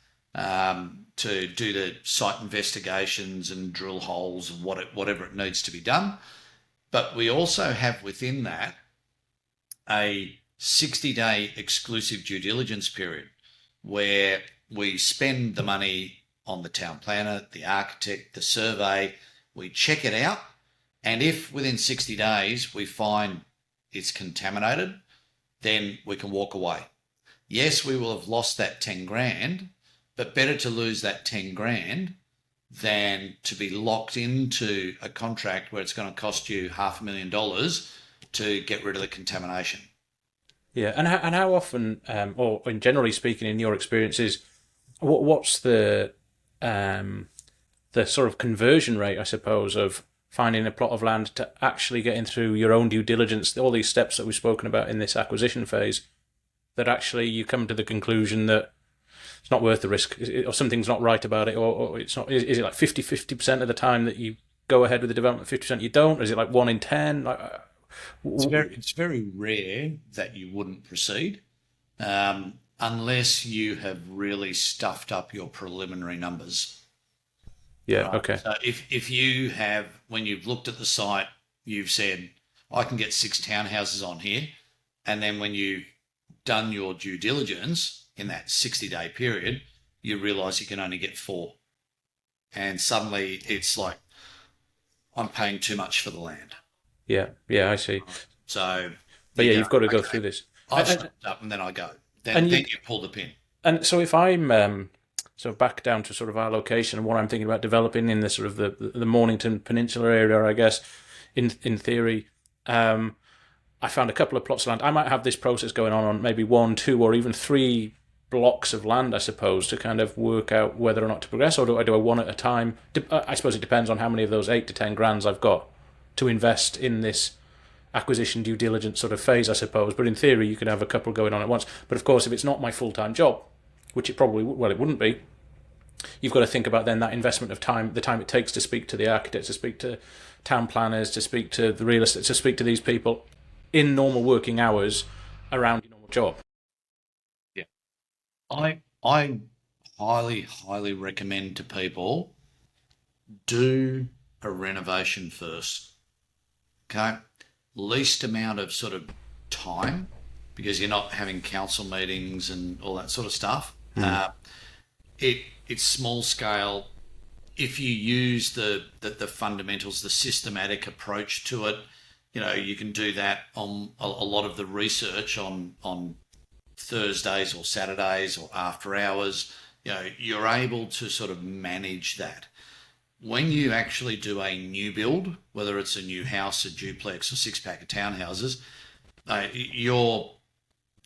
to do the site investigations and drill holes and whatever it needs to be done. But we also have within that a 60-day exclusive due diligence period where we spend the money on the town planner, the architect, the survey, we check it out. And if within 60 days we find it's contaminated, then we can walk away. Yes, we will have lost that 10 grand, but better to lose that 10 grand than to be locked into a contract where it's going to cost you $500,000 to get rid of the contamination. Yeah, and how often, or in generally speaking, in your experiences, what's the sort of conversion rate, I suppose, of finding a plot of land to actually getting through your own due diligence, all these steps that we've spoken about in this acquisition phase, that actually you come to the conclusion that it's not worth the risk, or something's not right about it, or it's not? Is it like 50% of the time that you go ahead with the development, 50% you don't? Or is it like 1 in 10? It's very rare that you wouldn't proceed unless you have really stuffed up your preliminary numbers. Yeah, right? okay. So if you have, when you've looked at the site, you've said, I can get 6 townhouses on here. And then when you've done your due diligence in that 60-day period, you realise you can only get 4. And suddenly it's like, I'm paying too much for the land. Yeah, I see. So, but yeah, you've got to go through this. I've stopped up and then I go. Then you pull the pin. And so if I'm so back down to sort of our location and what I'm thinking about developing in the sort of the Mornington Peninsula area, I guess, in theory, I found a couple of plots of land. I might have this process going on maybe 1, 2, or even 3 blocks of land, I suppose, to kind of work out whether or not to progress, or do I do one at a time? I suppose it depends on how many of those 8 to 10 grands I've got to invest in this acquisition due diligence sort of phase, I suppose. But in theory, you could have a couple going on at once. But of course, if it's not my full-time job, which it probably, well, it wouldn't be, you've got to think about then that investment of time, the time it takes to speak to the architects, to speak to town planners, to speak to the real estate, to speak to these people in normal working hours around your normal job. Yeah. I highly recommend to people, do a renovation first. Okay? Least amount of sort of time, because you're not having council meetings and all that sort of stuff. It's small scale. If you use the fundamentals, the systematic approach to it, you can do that on a lot of the research on Thursdays or Saturdays or after hours. You're able to sort of manage that. When you actually do a new build, whether it's a new house, a duplex, or 6-pack of townhouses, you're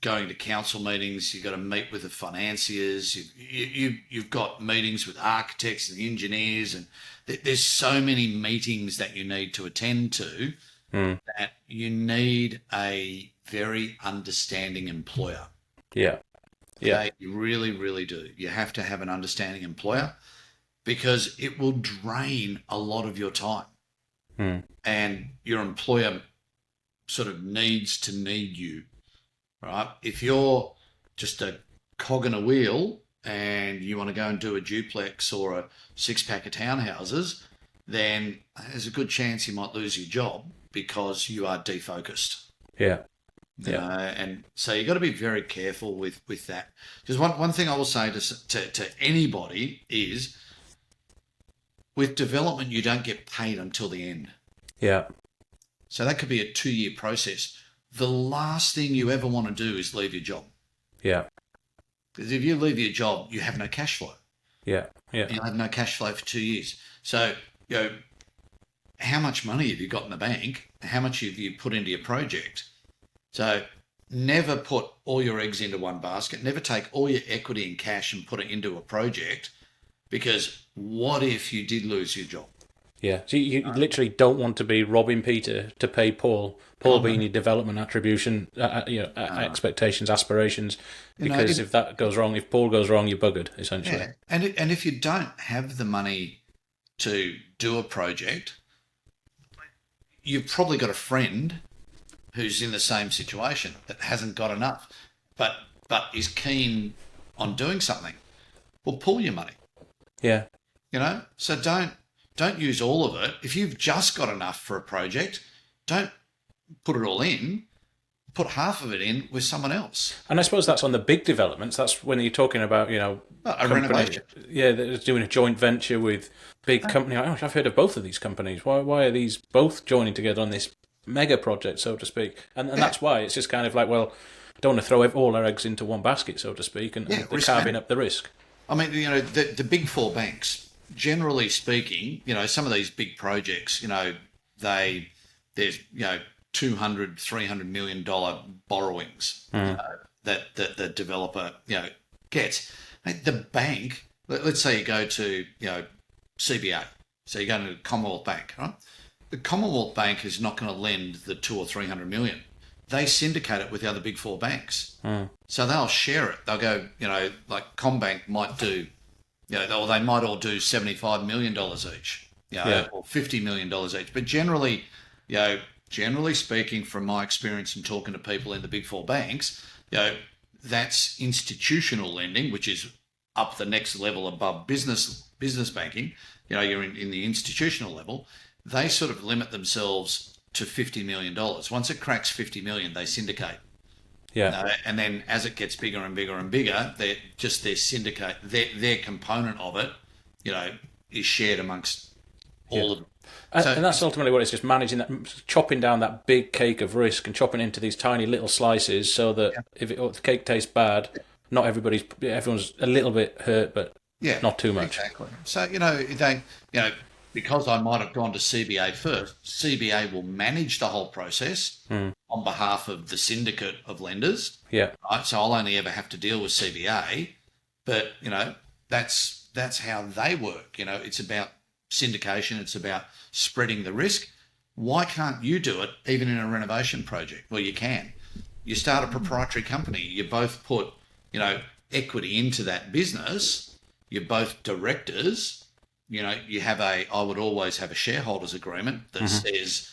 going to council meetings. You've got to meet with the financiers. You've got meetings with architects and engineers, and there's so many meetings that you need to attend to that you need a very understanding employer. Yeah. Okay? You really, really do. You have to have an understanding employer, because it will drain a lot of your time. And your employer sort of needs to need you, right? If you're just a cog in a wheel and you want to go and do a duplex or a 6-pack of townhouses, then there's a good chance you might lose your job because you are defocused. Yeah. And so you've got to be very careful with that. Because one thing I will say to anybody is, with development, you don't get paid until the end. Yeah. So that could be a 2-year process. The last thing you ever want to do is leave your job. Yeah. Because if you leave your job, you have no cash flow. Yeah. Yeah. You'll have no cash flow for 2 years. So, how much money have you got in the bank? How much have you put into your project? So never put all your eggs into one basket. Never take all your equity in cash and put it into a project, because what if you did lose your job? Yeah, so you literally don't want to be robbing Peter to pay Paul. Paul being your development attribution, expectations, aspirations. Because if that goes wrong, if Paul goes wrong, you're buggered, essentially. Yeah. And if you don't have the money to do a project, you've probably got a friend who's in the same situation that hasn't got enough, but is keen on doing something. Well, pull your money. Yeah. So don't use all of it. If you've just got enough for a project, don't put it all in. Put half of it in with someone else. And I suppose that's on the big developments. That's when you're talking about, a renovation. Yeah, they're doing a joint venture with big company. Oh, I've heard of both of these companies. Why are these both joining together on this mega project, so to speak? And that's why it's just kind of like, well, I don't want to throw all our eggs into one basket, so to speak, and they're carving up the risk. I mean, the big 4 banks, generally speaking, some of these big projects, there's, $200, $300 million borrowings that the developer, gets. The bank, let's say you go to, CBA, so you're going to the Commonwealth Bank, right? The Commonwealth Bank is not going to lend the 200 or 300 million. They syndicate it with the other big 4 banks. So they'll share it. They'll go, like Combank might do, or they might all do $75 million each, or $50 million each. But generally, generally speaking, from my experience and talking to people in the big 4 banks, that's institutional lending, which is up the next level above business banking. You're in the institutional level. They sort of limit themselves to $50 million. Once it cracks 50 million, they syndicate. Yeah. And then as it gets bigger and bigger and bigger, their syndicate, their component of it, is shared amongst all of them. And that's ultimately what it's just managing that, chopping down that big cake of risk and chopping into these tiny little slices, so that if the cake tastes bad, not everyone's a little bit hurt, but not too much. Exactly. So because I might have gone to CBA first, CBA will manage the whole process on behalf of the syndicate of lenders. Yeah. Right. So I'll only ever have to deal with CBA, but that's how they work. It's about syndication. It's about spreading the risk. Why can't you do it even in a renovation project? Well, you can. You start a proprietary company. You both put, equity into that business. You're both directors. You have I would always have a shareholders agreement that says,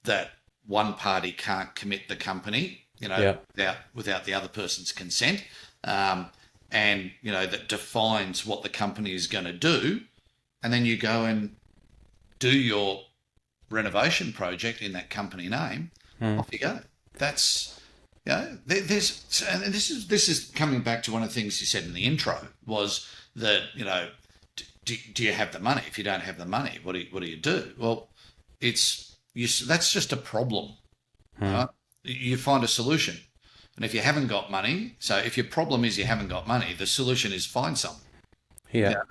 that one party can't commit the company, without the other person's consent. And, that defines what the company is going to do. And then you go and do your renovation project in that company name. Off you go. That's, and this is coming back to one of the things you said in the intro was that, do you have the money? If you don't have the money, what do you do? Well, that's just a problem. Right? You find a solution. And if you haven't got money, so if your problem is you haven't got money, the solution is find some. Yeah.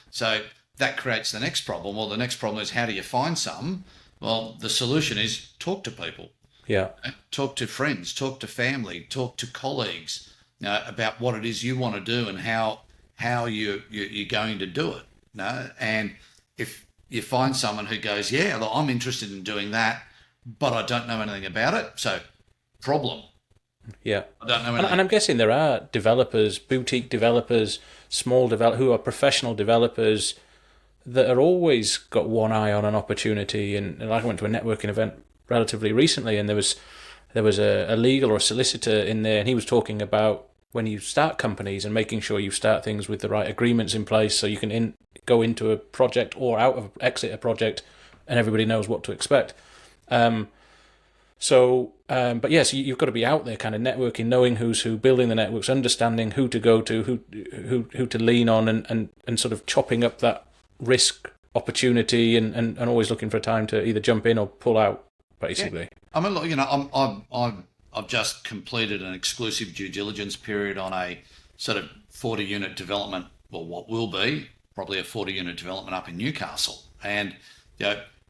So that creates the next problem. Well, the next problem is how do you find some? Well, the solution is talk to people. Yeah. Talk to friends, talk to family, talk to colleagues about what it is you want to do and how you're going to do it. And if you find someone who goes, yeah, look, I'm interested in doing that, but I don't know anything about it. So problem. Yeah. I don't know anything. And I'm guessing there are developers, boutique developers, small developers who are professional developers that are always got one eye on an opportunity. And I went to a networking event relatively recently, and there was a legal or a solicitor in there, and he was talking about when you start companies and making sure you start things with the right agreements in place so you can go into a project or exit a project and everybody knows what to expect. But yes, you've got to be out there kind of networking, knowing who's who, building the networks, understanding who to go to, who to lean on, and sort of chopping up that risk opportunity and always looking for a time to either jump in or pull out, basically. Yeah. I mean, I've just completed an exclusive due diligence period on a sort of 40-unit development, well, what will be probably a 40-unit development up in Newcastle. And,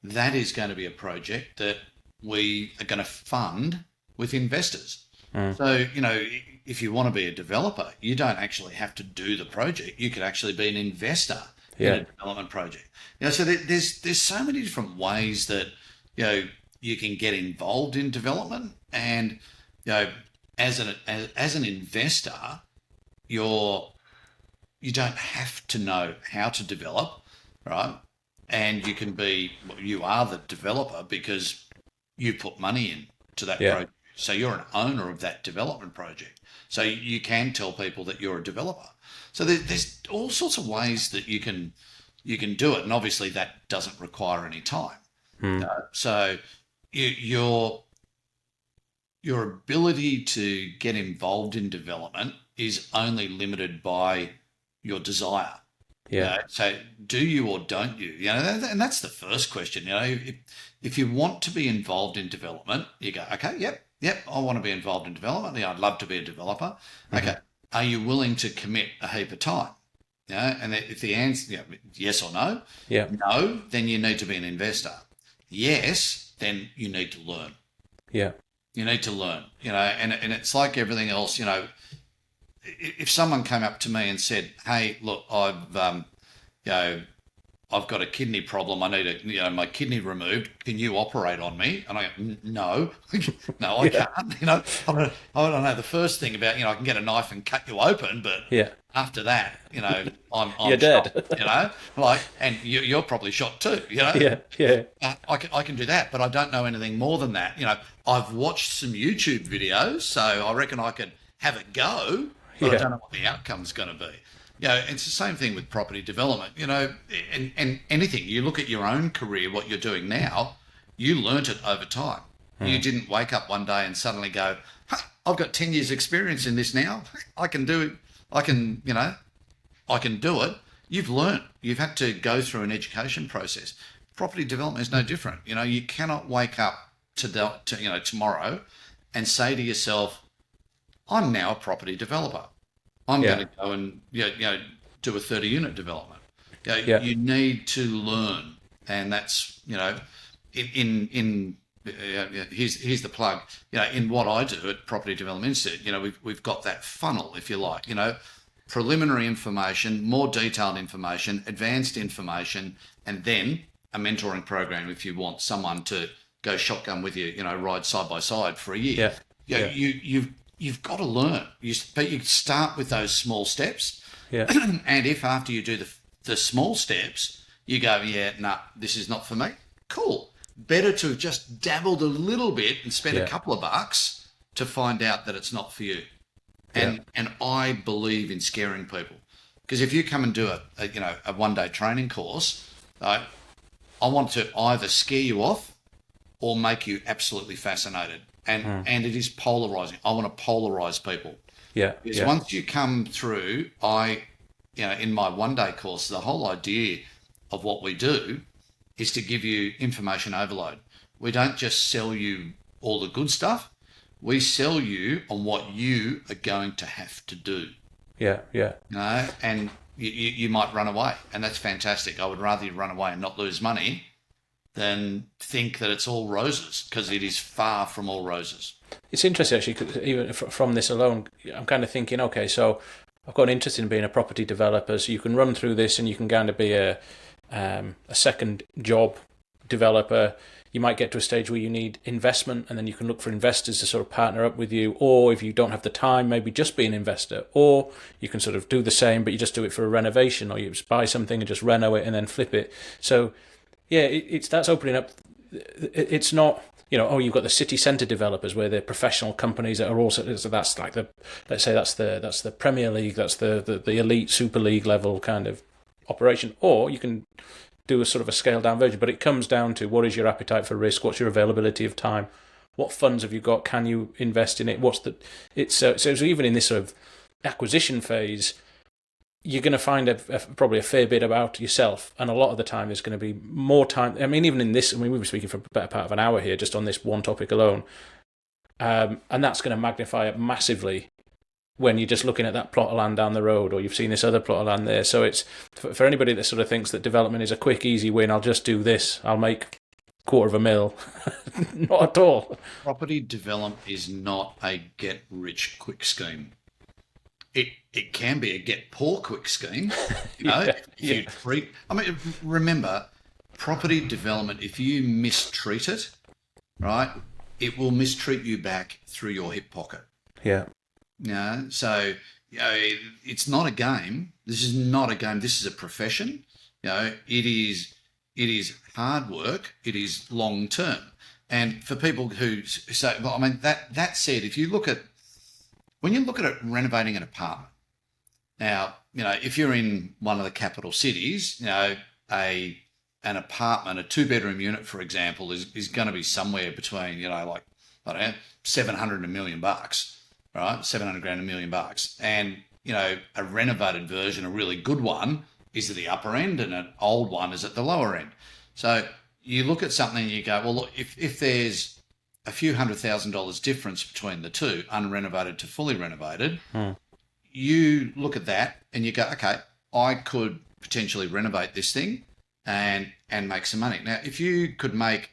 that is going to be a project that we are going to fund with investors. So, if you want to be a developer, you don't actually have to do the project. You could actually be an investor in a development project. So there's so many different ways that, you can get involved in development. And, as an investor, you don't have to know how to develop, right? And you are the developer because you put money into that project. So you're an owner of that development project. So you can tell people that you're a developer. So there's all sorts of ways that you can do it. And obviously that doesn't require any time. So your ability to get involved in development is only limited by your desire. So do you or don't you? And that's the first question. If you want to be involved in development, you go, okay, yep, I want to be involved in development. I'd love to be a developer. Okay, are you willing to commit a heap of time? And if the answer, yes or no, no, then you need to be an investor. Yes, then you need to learn. You need to learn. And it's like everything else. If someone came up to me and said, "Hey, look, I've got a kidney problem. I need my kidney removed. Can you operate on me?" And I go, "No, no, I can't." I don't know the first thing about I can get a knife and cut you open, but after that, I'm you're dead. Shot, and you're probably shot too. I can do that, but I don't know anything more than that. I've watched some YouTube videos, so I reckon I could have a go. But I don't know what the outcome's going to be. It's the same thing with property development, and anything. You look at your own career, what you're doing now, you learnt it over time. You didn't wake up one day and suddenly go, I've got 10 years experience in this now. I can do it. You've learnt. You've had to go through an education process. Property development is no different. You cannot wake up tomorrow and say to yourself, I'm now a property developer. I'm going to go and do a 30-unit development. You need to learn. and that's, in here's the plug. In what I do at Property Development Institute, we've got that funnel, if you like. Preliminary information, more detailed information, advanced information, and then a mentoring program if you want someone to go shotgun with you, ride side by side for a year. You've got to learn. But you start with those small steps. Yeah. And if after you do the small steps, you go, this is not for me, cool. Better to have just dabbled a little bit and spent a couple of bucks to find out that it's not for you. And I believe in scaring people, because if you come and do a one-day training course, I want to either scare you off or make you absolutely fascinated. And it is polarizing. I want to polarize people. Because once you come through, in my one-day course, the whole idea of what we do is to give you information overload. We don't just sell you all the good stuff. We sell you on what you are going to have to do. And you might run away, and that's fantastic. I would rather you run away and not lose money than think that it's all roses, because it is far from all roses. It's interesting, actually, 'cause even from this alone, I'm kind of thinking, okay, so I've got an interest in being a property developer, so you can run through this and you can kind of be a second job developer. You might get to a stage where you need investment, and then you can look for investors to sort of partner up with you. Or if you don't have the time, maybe just be an investor. Or you can sort of do the same, but you just do it for a renovation, or you just buy something and just reno it and then flip it. So, that's opening up. It's not, you've got the city centre developers where they're professional companies that are also, so that's like let's say that's the Premier League, that's the elite Super League level kind of operation. Or you can do a sort of a scaled down version, but it comes down to what is your appetite for risk, what's your availability of time, what funds have you got, can you invest in it, so even in this sort of acquisition phase, you're going to find probably a fair bit about yourself, and a lot of the time there's going to be more time. I mean, even in this, we were speaking for a better part of an hour here just on this one topic alone, and that's going to magnify it massively when you're just looking at that plot of land down the road, or you've seen this other plot of land there. So it's for anybody that sort of thinks that development is a quick, easy win. I'll just do this. I'll make $250,000. Not at all. Property development is not a get-rich-quick scheme. It can be a get-poor-quick scheme. Remember, property development, if you mistreat it, right, it will mistreat you back through your hip pocket. So it's not a game. This is not a game. This is a profession. It is hard work. It is long term. And for people who say, that said, when you look at renovating an apartment, now, if you're in one of the capital cities, an apartment, a 2-bedroom unit, for example, is going to be somewhere between, 700 and $1 million. Right, $700,000, $1 million, and a renovated version, a really good one, is at the upper end, and an old one is at the lower end. So you look at something and you go, well, look, if there's a few $100,000 difference between the two, unrenovated to fully renovated, you look at that and you go, okay, I could potentially renovate this thing and make some money. Now, if you could make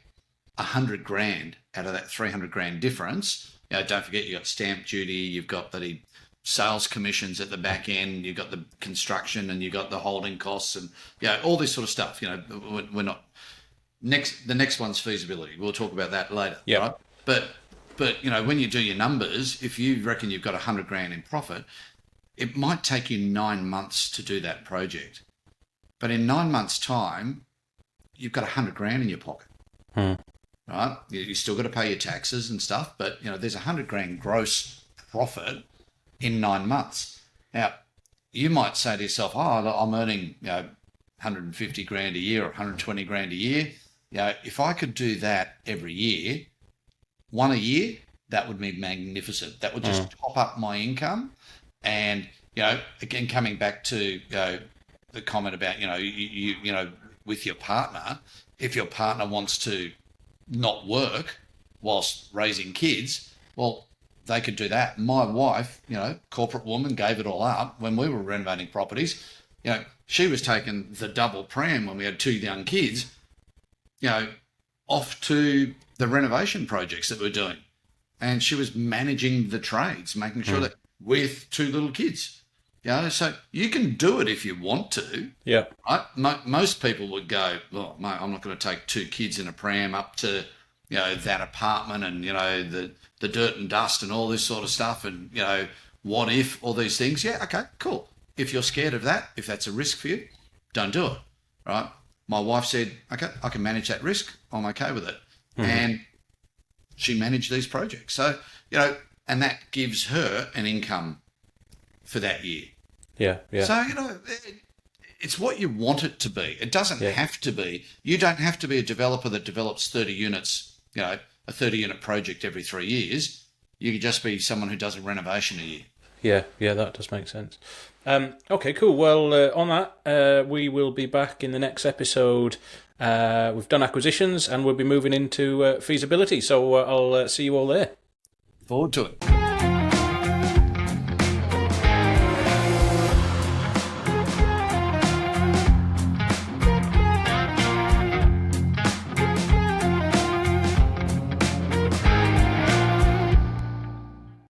$100,000 out of that $300,000 difference. Don't forget, you've got stamp duty, you've got the sales commissions at the back end, you've got the construction, and you've got the holding costs, and all this sort of stuff. We're not the next one's feasibility. We'll talk about that later. Right? But when you do your numbers, if you reckon you've got $100,000 in profit, it might take you 9 months to do that project. But in 9 months' time, you've got $100,000 in your pocket. Right, you still got to pay your taxes and stuff, but there's $100,000 gross profit in 9 months. Now, you might say to yourself, I'm earning $150,000 a year or $120,000 a year. If I could do that every year, one a year, that would be magnificent. That would just top up my income. And again, coming back to the comment about with your partner, if your partner wants to not work whilst raising kids, well, they could do that. My wife, corporate woman, gave it all up when we were renovating properties. She was taking the double pram when we had 2 young kids, off to the renovation projects that we're doing. And she was managing the trades, making sure that with 2 little kids. So you can do it if you want to. Yeah. Right? Most people would go, well, mate, I'm not going to take 2 kids in a pram up to, that apartment and, the dirt and dust and all this sort of stuff and, what if, all these things. Yeah, okay, cool. If you're scared of that, if that's a risk for you, don't do it, right? My wife said, okay, I can manage that risk. I'm okay with it. And she managed these projects. So, and that gives her an income for that year. Yeah, yeah. So, it's what you want it to be. It doesn't have to be. You don't have to be a developer that develops 30 units, a 30-unit project every 3 years. You could just be someone who does a renovation a year. Yeah, that does make sense. Okay, cool. Well, on that, we will be back in the next episode. We've done acquisitions and we'll be moving into feasibility. So I'll see you all there. Forward to it.